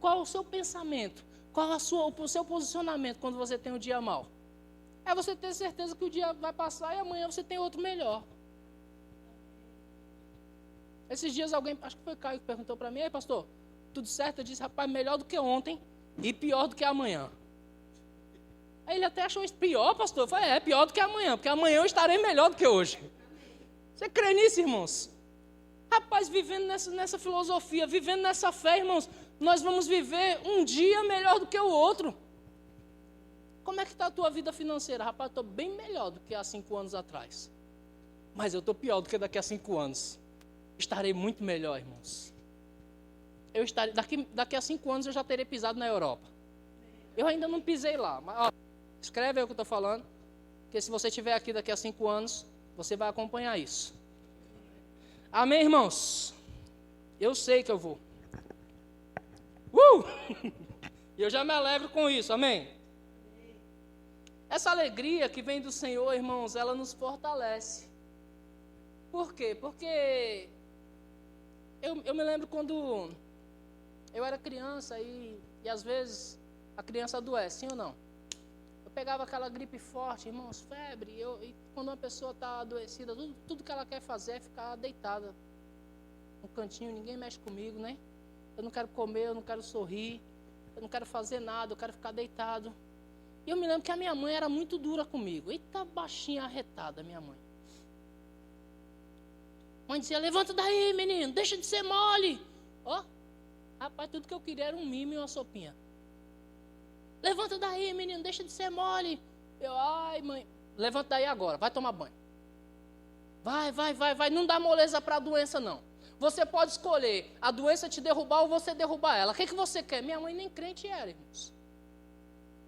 Qual é o seu pensamento? Qual é o seu posicionamento quando você tem um dia mal? É você ter certeza que o dia vai passar e amanhã você tem outro melhor. Esses dias alguém, acho que foi Caio que perguntou para mim, ei pastor, tudo certo? Eu disse, rapaz, melhor do que ontem e pior do que amanhã. Aí ele até achou isso pior, pastor. Eu falei, pior do que amanhã, porque amanhã eu estarei melhor do que hoje. Você crê nisso, irmãos? Rapaz, vivendo nessa filosofia, vivendo nessa fé, irmãos, nós vamos viver um dia melhor do que o outro. Como é que está a tua vida financeira? Rapaz, eu estou bem melhor do que há 5 anos atrás. Mas eu estou pior do que daqui a 5 anos. Estarei muito melhor, irmãos. Eu estarei, daqui a 5 anos eu já terei pisado na Europa. Eu ainda não pisei lá. Mas, ó, escreve aí o que eu estou falando. Porque se você estiver aqui daqui a 5 anos, você vai acompanhar isso. Amém, irmãos? Eu sei que eu vou. E eu já me alegro com isso, amém? Essa alegria que vem do Senhor, irmãos, ela nos fortalece. Por quê? Porque eu me lembro quando eu era criança e às vezes a criança adoece, sim ou não? Eu pegava aquela gripe forte, irmãos, febre, e quando uma pessoa está adoecida, tudo que ela quer fazer é ficar deitada no cantinho, ninguém mexe comigo, né? Eu não quero comer, eu não quero sorrir, eu não quero fazer nada, eu quero ficar deitado. E eu me lembro que a minha mãe era muito dura comigo. Eita, baixinha arretada, minha mãe. Mãe dizia, levanta daí, menino, deixa de ser mole. Ó, rapaz, tudo que eu queria era um mimo e uma sopinha. Levanta daí, menino, deixa de ser mole. Eu, ai, mãe, levanta daí agora, vai tomar banho. Vai, não dá moleza para a doença, não. Você pode escolher a doença te derrubar ou você derrubar ela. O que você quer? Minha mãe nem crente era, irmãos.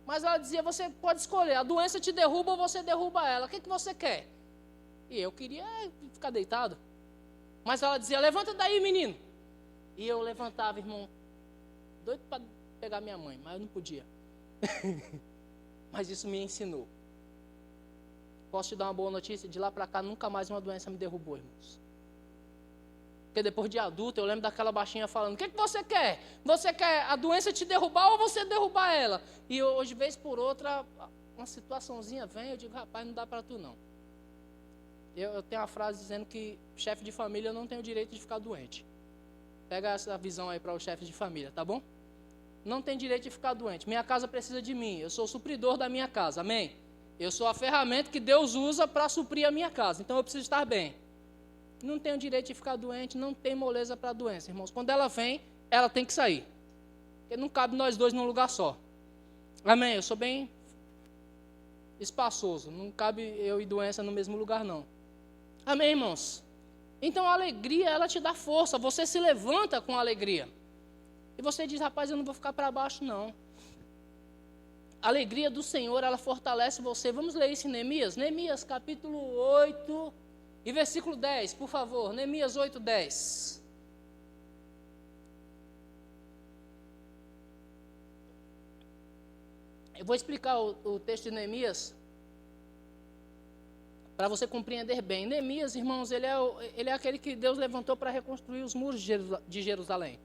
Mas ela dizia, você pode escolher, a doença te derruba ou você derruba ela. O que você quer? E eu queria ficar deitado. Mas ela dizia, levanta daí, menino. E eu levantava, irmão, doido para pegar minha mãe, mas eu não podia. Mas isso me ensinou. Posso te dar uma boa notícia? De lá para cá, nunca mais uma doença me derrubou, irmãos. Porque depois de adulto, eu lembro daquela baixinha falando, o que você quer? Você quer a doença te derrubar ou você derrubar ela? E hoje, vez por outra, uma situaçãozinha vem, eu digo, rapaz, não dá para tu não. Eu tenho uma frase dizendo que chefe de família não tem o direito de ficar doente. Pega essa visão aí para o chefe de família, tá bom? Não tem direito de ficar doente. Minha casa precisa de mim. Eu sou o supridor da minha casa, amém? Eu sou a ferramenta que Deus usa para suprir a minha casa. Então eu preciso estar bem. Não tenho direito de ficar doente, não tem moleza para a doença, irmãos. Quando ela vem, ela tem que sair. Porque não cabe nós dois num lugar só. Amém? Eu sou bem... espaçoso. Não cabe eu e doença no mesmo lugar, não. Amém, irmãos? Então a alegria, ela te dá força. Você se levanta com alegria. E você diz, rapaz, eu não vou ficar para baixo, não. A alegria do Senhor, ela fortalece você. Vamos ler isso em Neemias? Neemias, capítulo 8 e versículo 10, por favor. Neemias 8, 10. Eu vou explicar o texto de Neemias para você compreender bem. Neemias, irmãos, ele é aquele que Deus levantou para reconstruir os muros de Jerusalém.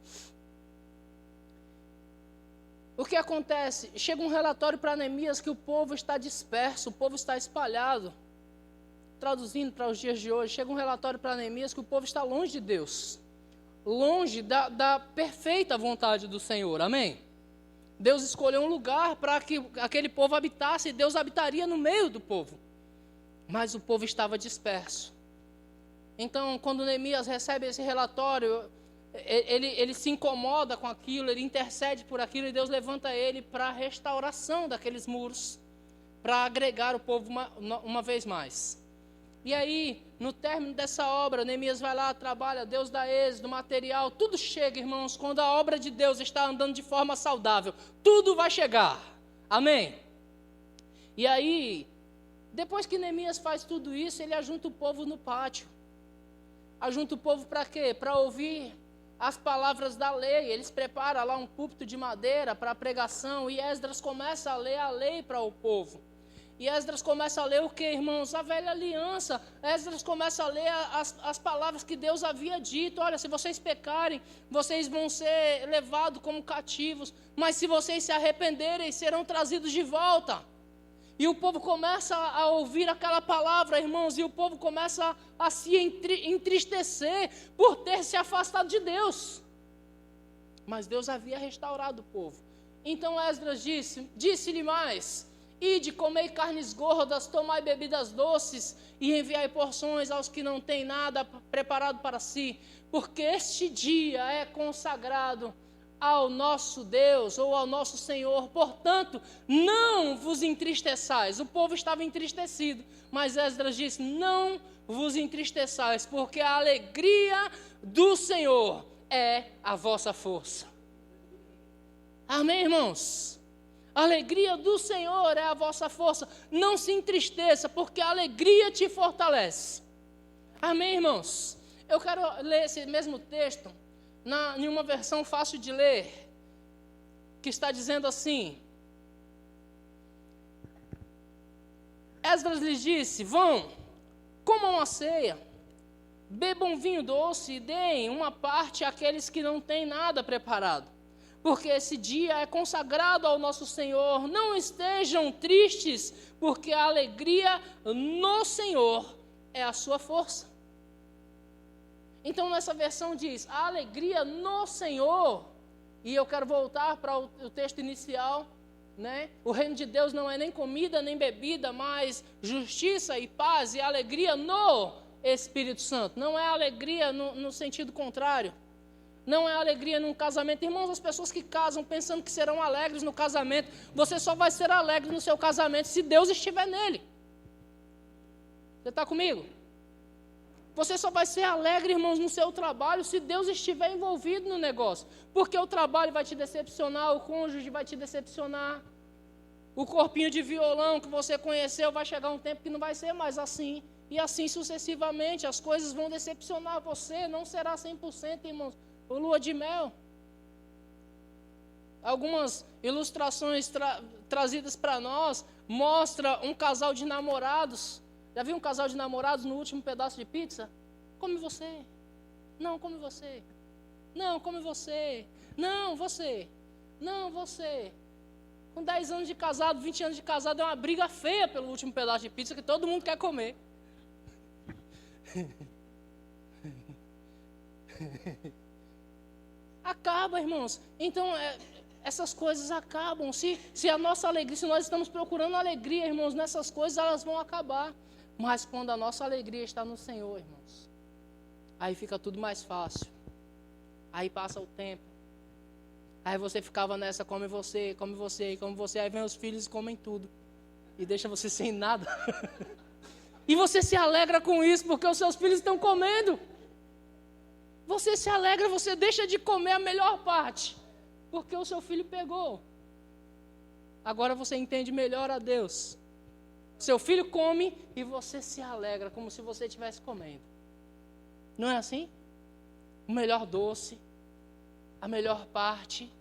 O que acontece? Chega um relatório para Neemias que o povo está disperso, o povo está espalhado. Traduzindo para os dias de hoje, chega um relatório para Neemias que o povo está longe de Deus. Longe da perfeita vontade do Senhor, amém? Deus escolheu um lugar para que aquele povo habitasse e Deus habitaria no meio do povo. Mas o povo estava disperso. Então, quando Neemias recebe esse relatório, ele se incomoda com aquilo, ele intercede por aquilo e Deus levanta ele para a restauração daqueles muros, para agregar o povo uma vez mais. E aí, no término dessa obra, Neemias vai lá, trabalha, Deus dá êxito, material, tudo chega, irmãos, quando a obra de Deus está andando de forma saudável, tudo vai chegar, amém? E aí, depois que Neemias faz tudo isso, ele ajunta o povo no pátio. Ajunta o povo para quê? Para ouvir as palavras da lei. Eles preparam lá um púlpito de madeira para a pregação e Esdras começa a ler a lei para o povo. E Esdras começa a ler o que, irmãos? A velha aliança. Esdras começa a ler as palavras que Deus havia dito. Olha, se vocês pecarem, vocês vão ser levados como cativos. Mas se vocês se arrependerem, serão trazidos de volta. E o povo começa a ouvir aquela palavra, irmãos, e o povo começa a se entristecer por ter se afastado de Deus. Mas Deus havia restaurado o povo. Então Esdras disse-lhe mais: ide, comei carnes gordas, tomai bebidas doces, e enviai porções aos que não têm nada preparado para si, porque este dia é consagrado ao nosso Deus ou ao nosso Senhor, portanto, não vos entristeçais. O povo estava entristecido, mas Esdras disse: não vos entristeçais, porque a alegria do Senhor é a vossa força. Amém, irmãos? A alegria do Senhor é a vossa força. Não se entristeça, porque a alegria te fortalece. Amém, irmãos? Eu quero ler esse mesmo texto em uma versão fácil de ler, que está dizendo assim: Esdras lhes disse: vão, comam a ceia, bebam vinho doce e deem uma parte àqueles que não têm nada preparado, porque esse dia é consagrado ao nosso Senhor. Não estejam tristes, porque a alegria no Senhor é a sua força. Então, nessa versão diz, a alegria no Senhor, e eu quero voltar para o texto inicial, né? O reino de Deus não é nem comida, nem bebida, mas justiça e paz e alegria no Espírito Santo. Não é alegria no sentido contrário. Não é alegria num casamento. Irmãos, as pessoas que casam pensando que serão alegres no casamento, você só vai ser alegre no seu casamento se Deus estiver nele. Você está comigo? Você só vai ser alegre, irmãos, no seu trabalho se Deus estiver envolvido no negócio. Porque o trabalho vai te decepcionar, o cônjuge vai te decepcionar. O corpinho de violão que você conheceu vai chegar um tempo que não vai ser mais assim. E assim sucessivamente, as coisas vão decepcionar você, não será 100%, irmãos. O lua de mel. Algumas ilustrações trazidas para nós mostram um casal de namorados. Já viu um casal de namorados no último pedaço de pizza? Come você. Não, come você. Não, come você. Não, você. Não, você. Com 10 anos de casado, 20 anos de casado, é uma briga feia pelo último pedaço de pizza que todo mundo quer comer. Acaba, irmãos. Então, essas coisas acabam. Se a nossa alegria, se nós estamos procurando alegria, irmãos, nessas coisas, elas vão acabar. Mas quando a nossa alegria está no Senhor, irmãos, aí fica tudo mais fácil. Aí passa o tempo. Aí você ficava nessa, come você, aí vem os filhos e comem tudo. e deixa você sem nada. E você se alegra com isso, porque os seus filhos estão comendo. Você se alegra, você deixa de comer a melhor parte, porque o seu filho pegou. Agora você entende melhor a Deus. Seu filho come e você se alegra, como se você estivesse comendo. Não é assim? O melhor doce, a melhor parte,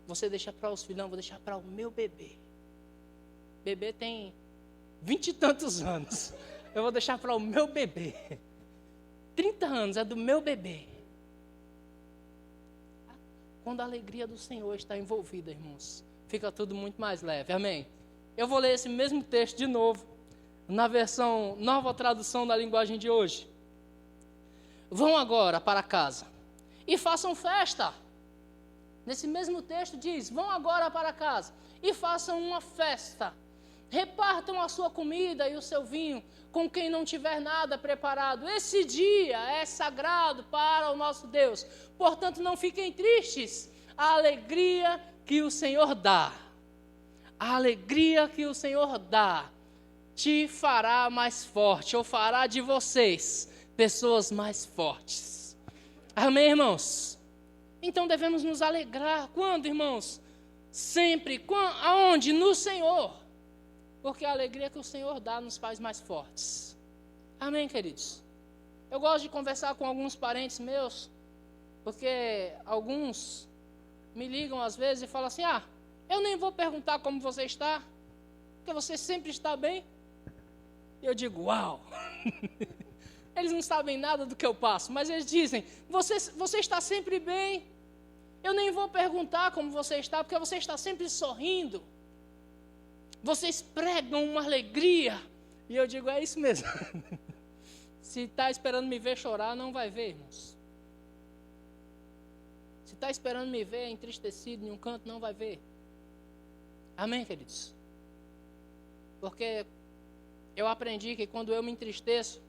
você deixa para os filhos. Não, vou deixar para o meu bebê. Bebê tem 20 e tantos anos. Eu vou deixar para o meu bebê. 30 anos é do meu bebê. Quando a alegria do Senhor está envolvida, irmãos, fica tudo muito mais leve. Amém? Eu vou ler esse mesmo texto de novo, na versão nova tradução da linguagem de hoje. Vão agora para casa e façam festa. Nesse mesmo texto diz, vão agora para casa e façam uma festa. Repartam a sua comida e o seu vinho com quem não tiver nada preparado. Esse dia é sagrado para o nosso Deus. Portanto, não fiquem tristes. A alegria que o Senhor dá, a alegria que o Senhor dá, te fará mais forte, ou fará de vocês pessoas mais fortes. Amém, irmãos? Então devemos nos alegrar. Quando, irmãos? Sempre. Aonde? No Senhor. Porque a alegria que o Senhor dá nos faz mais fortes. Amém, queridos? Eu gosto de conversar com alguns parentes meus, porque alguns me ligam às vezes e falam assim, eu nem vou perguntar como você está, porque você sempre está bem. E eu digo, uau! Eles não sabem nada do que eu passo, mas eles dizem, você está sempre bem. Eu nem vou perguntar como você está, porque você está sempre sorrindo. Vocês pregam uma alegria. E eu digo, é isso mesmo. Se está esperando me ver chorar, não vai ver, irmãos. Se está esperando me ver entristecido em um canto, não vai ver. Amém, queridos? Porque eu aprendi que quando eu me entristeço,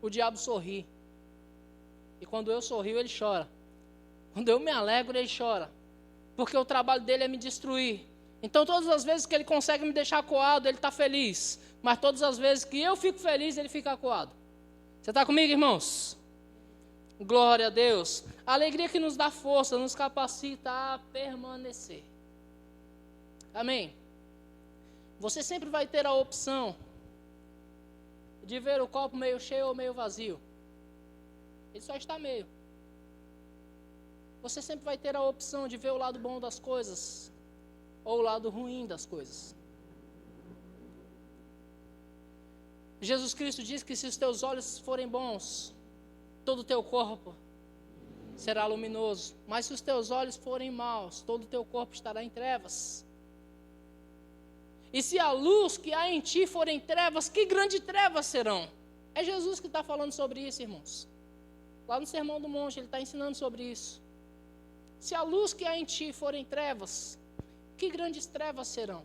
o diabo sorri. E quando eu sorrio, ele chora. Quando eu me alegro, ele chora. Porque o trabalho dele é me destruir. Então, todas as vezes que ele consegue me deixar acuado, ele está feliz. Mas todas as vezes que eu fico feliz, ele fica acuado. Você está comigo, irmãos? Glória a Deus. A alegria que nos dá força, nos capacita a permanecer. Amém? Você sempre vai ter a opção de ver o copo meio cheio ou meio vazio. Ele só está meio. Você sempre vai ter a opção de ver o lado bom das coisas ou o lado ruim das coisas. Jesus Cristo diz que se os teus olhos forem bons, todo o teu corpo será luminoso. Mas se os teus olhos forem maus, todo o teu corpo estará em trevas. E se a luz que há em ti forem trevas, que grandes trevas serão? É Jesus que está falando sobre isso, irmãos. Lá no Sermão do Monte, ele está ensinando sobre isso. Se a luz que há em ti forem trevas, que grandes trevas serão?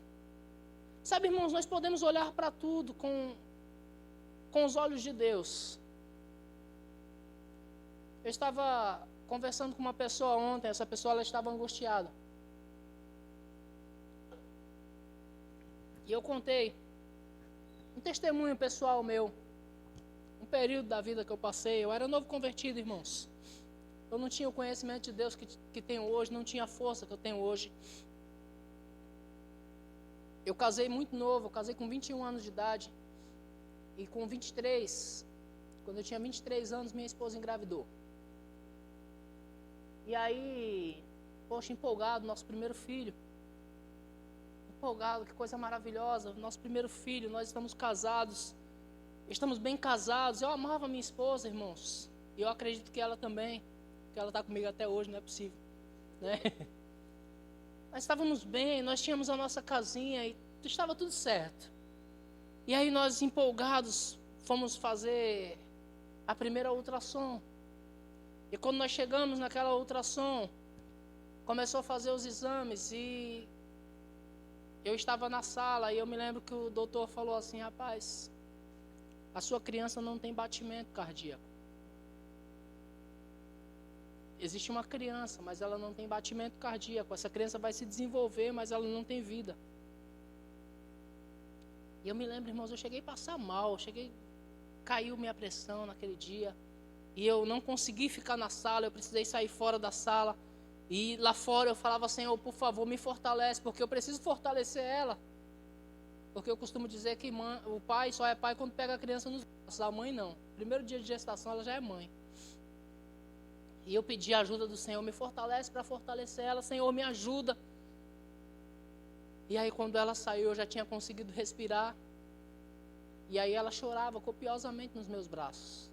Sabe, irmãos, nós podemos olhar para tudo com os olhos de Deus. Eu estava conversando com uma pessoa ontem, essa pessoa ela estava angustiada. E eu contei um testemunho pessoal meu, um período da vida que eu passei. Eu era novo convertido, irmãos. Eu não tinha o conhecimento de Deus que tenho hoje, não tinha a força que eu tenho hoje. Eu casei muito novo, eu casei com 21 anos de idade. E com 23, quando eu tinha 23 anos, minha esposa engravidou. E aí, poxa, empolgado, nosso primeiro filho. Empolgado, que coisa maravilhosa, nosso primeiro filho, nós estamos casados. Estamos bem casados. Eu amava minha esposa, irmãos. E eu acredito que ela também, que ela está comigo até hoje, não é possível, né? Nós estávamos bem, nós tínhamos a nossa casinha e estava tudo certo. E aí nós, empolgados, fomos fazer a primeira ultrassom. E quando nós chegamos naquela ultrassom, começou a fazer os exames e eu estava na sala e eu me lembro que o doutor falou assim, rapaz, a sua criança não tem batimento cardíaco. Existe uma criança, mas ela não tem batimento cardíaco. Essa criança vai se desenvolver, mas ela não tem vida. E eu me lembro, irmãos, eu cheguei a passar mal, caiu minha pressão naquele dia. E eu não consegui ficar na sala, eu precisei sair fora da sala. E lá fora eu falava, Senhor, por favor, me fortalece, porque eu preciso fortalecer ela. Porque eu costumo dizer que o pai só é pai quando pega a criança nos braços, a mãe não. Primeiro dia de gestação ela já é mãe. E eu pedi a ajuda do Senhor, me fortalece para fortalecer ela, Senhor, me ajuda. E aí quando ela saiu eu já tinha conseguido respirar. E aí ela chorava copiosamente nos meus braços.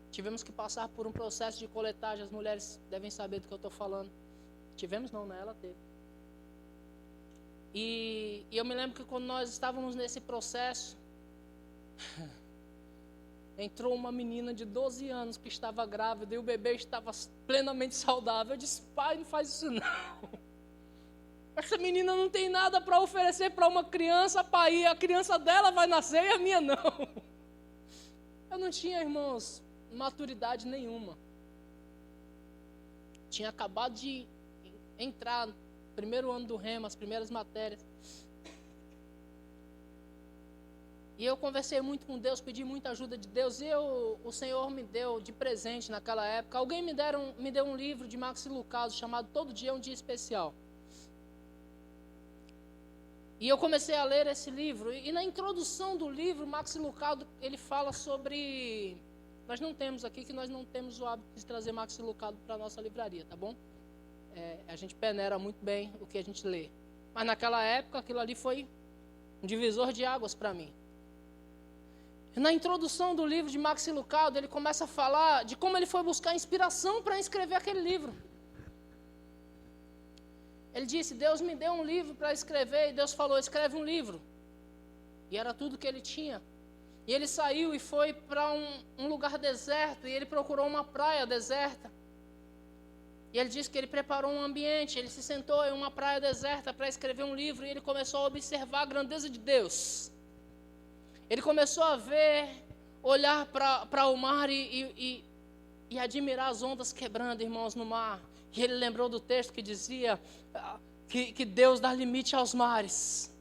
Tivemos que passar por um processo de coletagem, as mulheres devem saber do que eu estou falando. Tivemos não, né? Ela teve. E eu me lembro que quando nós estávamos nesse processo, entrou uma menina de 12 anos que estava grávida e o bebê estava plenamente saudável. Eu disse, pai, não faz isso não. Essa menina não tem nada para oferecer para uma criança, pai, e a criança dela vai nascer e a minha não. Eu não tinha, irmãos, maturidade nenhuma. Tinha acabado de entrar no primeiro ano do Rema, as primeiras matérias. E eu conversei muito com Deus, pedi muita ajuda de Deus. E o Senhor me deu de presente naquela época. Alguém me deu um livro de Maxi Lucado chamado Todo Dia é um Dia Especial. E eu comecei a ler esse livro. E na introdução do livro, Maxi Lucado, ele fala sobre... Nós não temos aqui, que nós não temos o hábito de trazer Maxi Lucado para a nossa livraria, tá bom? A gente peneira muito bem o que a gente lê. Mas naquela época, aquilo ali foi um divisor de águas para mim. E na introdução do livro de Maxi Lucado, ele começa a falar de como ele foi buscar inspiração para escrever aquele livro. Ele disse, Deus me deu um livro para escrever, e Deus falou, escreve um livro. E era tudo que ele tinha. E ele saiu e foi para um lugar deserto, e ele procurou uma praia deserta. E ele disse que ele preparou um ambiente, ele se sentou em uma praia deserta para escrever um livro, e ele começou a observar a grandeza de Deus. Ele começou a ver, olhar para o mar e admirar as ondas quebrando, irmãos, no mar. E ele lembrou do texto que dizia que Deus dá limite aos mares.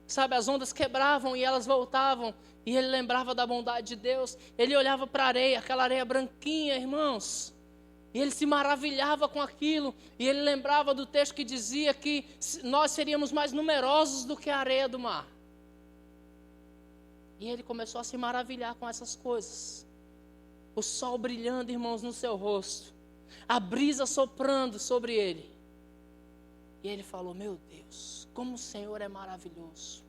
Sabe, as ondas quebravam e elas voltavam. E ele lembrava da bondade de Deus. Ele olhava para a areia, aquela areia branquinha, irmãos. E ele se maravilhava com aquilo. E ele lembrava do texto que dizia que nós seríamos mais numerosos do que a areia do mar. E ele começou a se maravilhar com essas coisas. O sol brilhando, irmãos, no seu rosto. A brisa soprando sobre ele. E ele falou, meu Deus, como o Senhor é maravilhoso.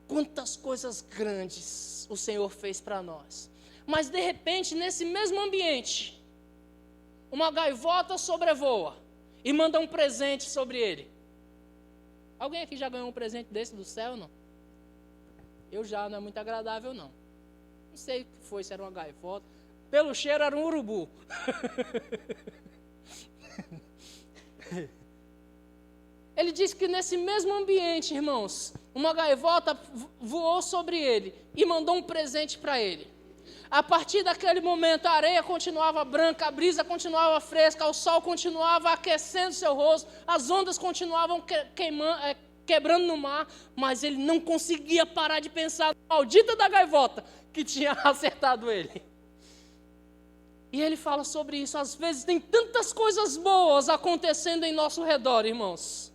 Quantas coisas grandes o Senhor fez para nós. Mas de repente, nesse mesmo ambiente, uma gaivota sobrevoa e manda um presente sobre ele. Alguém aqui já ganhou um presente desse do céu, não? Eu já, não é muito agradável, não. Não sei o que foi, se era uma gaivota. Pelo cheiro era um urubu. Ele disse que nesse mesmo ambiente, irmãos, uma gaivota voou sobre ele e mandou um presente para ele. A partir daquele momento, a areia continuava branca, a brisa continuava fresca, o sol continuava aquecendo seu rosto, as ondas continuavam quebrando no mar, mas ele não conseguia parar de pensar na maldita da gaivota que tinha acertado ele. E ele fala sobre isso. Às vezes tem tantas coisas boas acontecendo em nosso redor, irmãos.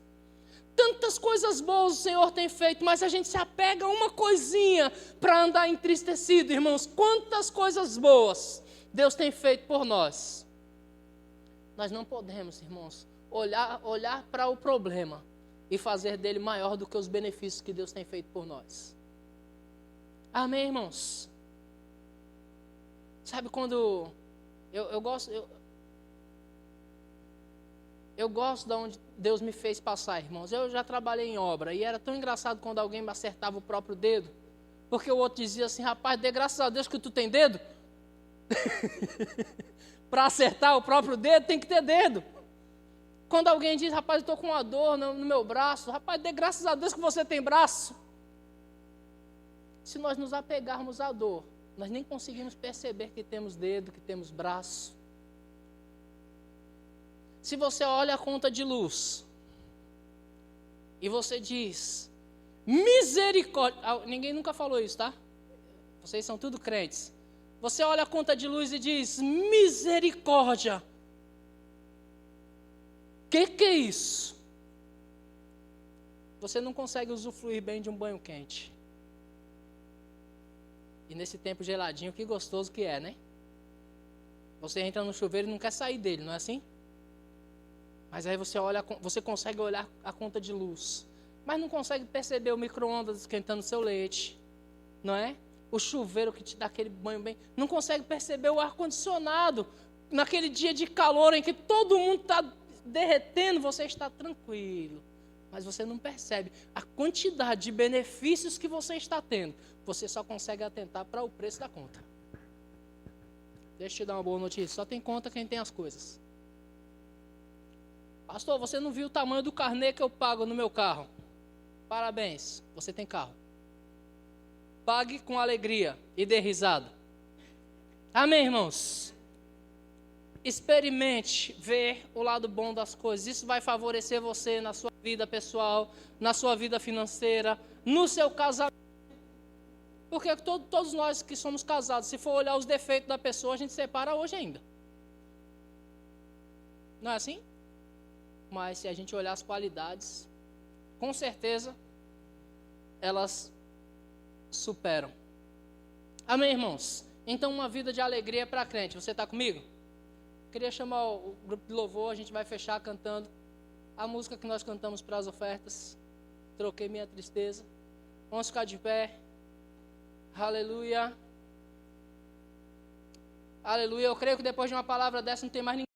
Tantas coisas boas o Senhor tem feito, mas a gente se apega a uma coisinha para andar entristecido, irmãos. Quantas coisas boas Deus tem feito por nós. Nós não podemos, irmãos, olhar para o problema e fazer dele maior do que os benefícios que Deus tem feito por nós. Amém, irmãos? Sabe quando... Eu gosto de onde Deus me fez passar, irmãos. Eu já trabalhei em obra e era tão engraçado quando alguém me acertava o próprio dedo, porque o outro dizia assim, rapaz, dê graças a Deus que tu tem dedo. Para acertar o próprio dedo tem que ter dedo. Quando alguém diz, rapaz, eu estou com uma dor no meu braço, rapaz, dê graças a Deus que você tem braço. Se nós nos apegarmos à dor, nós nem conseguimos perceber que temos dedo, que temos braço. Se você olha a conta de luz e você diz, Misericórdia. Ninguém nunca falou isso, tá? Vocês são tudo crentes. Você olha a conta de luz e diz, misericórdia. Que é isso? Você não consegue usufruir bem de um banho quente. E nesse tempo geladinho, que gostoso que é, né? Você entra no chuveiro e não quer sair dele, não é assim? Mas aí você consegue olhar a conta de luz. Mas não consegue perceber o micro-ondas esquentando seu leite, não é? O chuveiro que te dá aquele banho bem. Não consegue perceber o ar-condicionado naquele dia de calor em que todo mundo está derretendo, você está tranquilo. Mas você não percebe a quantidade de benefícios que você está tendo. Você só consegue atentar para o preço da conta. Deixa eu te dar uma boa notícia. Só tem conta quem tem as coisas. Pastor, você não viu o tamanho do carnê que eu pago no meu carro? Parabéns, você tem carro. Pague com alegria e dê risada. Amém, irmãos? Experimente ver o lado bom das coisas. Isso vai favorecer você na sua vida pessoal, na sua vida financeira, no seu casamento. Porque todos nós que somos casados, se for olhar os defeitos da pessoa, a gente separa hoje ainda. Não é assim? Mas se a gente olhar as qualidades, com certeza, elas superam. Amém, irmãos? Então, uma vida de alegria para crente. Você está comigo? Queria chamar o grupo de louvor, a gente vai fechar cantando a música que nós cantamos para as ofertas. Troquei minha tristeza. Vamos ficar de pé. Aleluia. Aleluia. Eu creio que depois de uma palavra dessa não tem mais ninguém.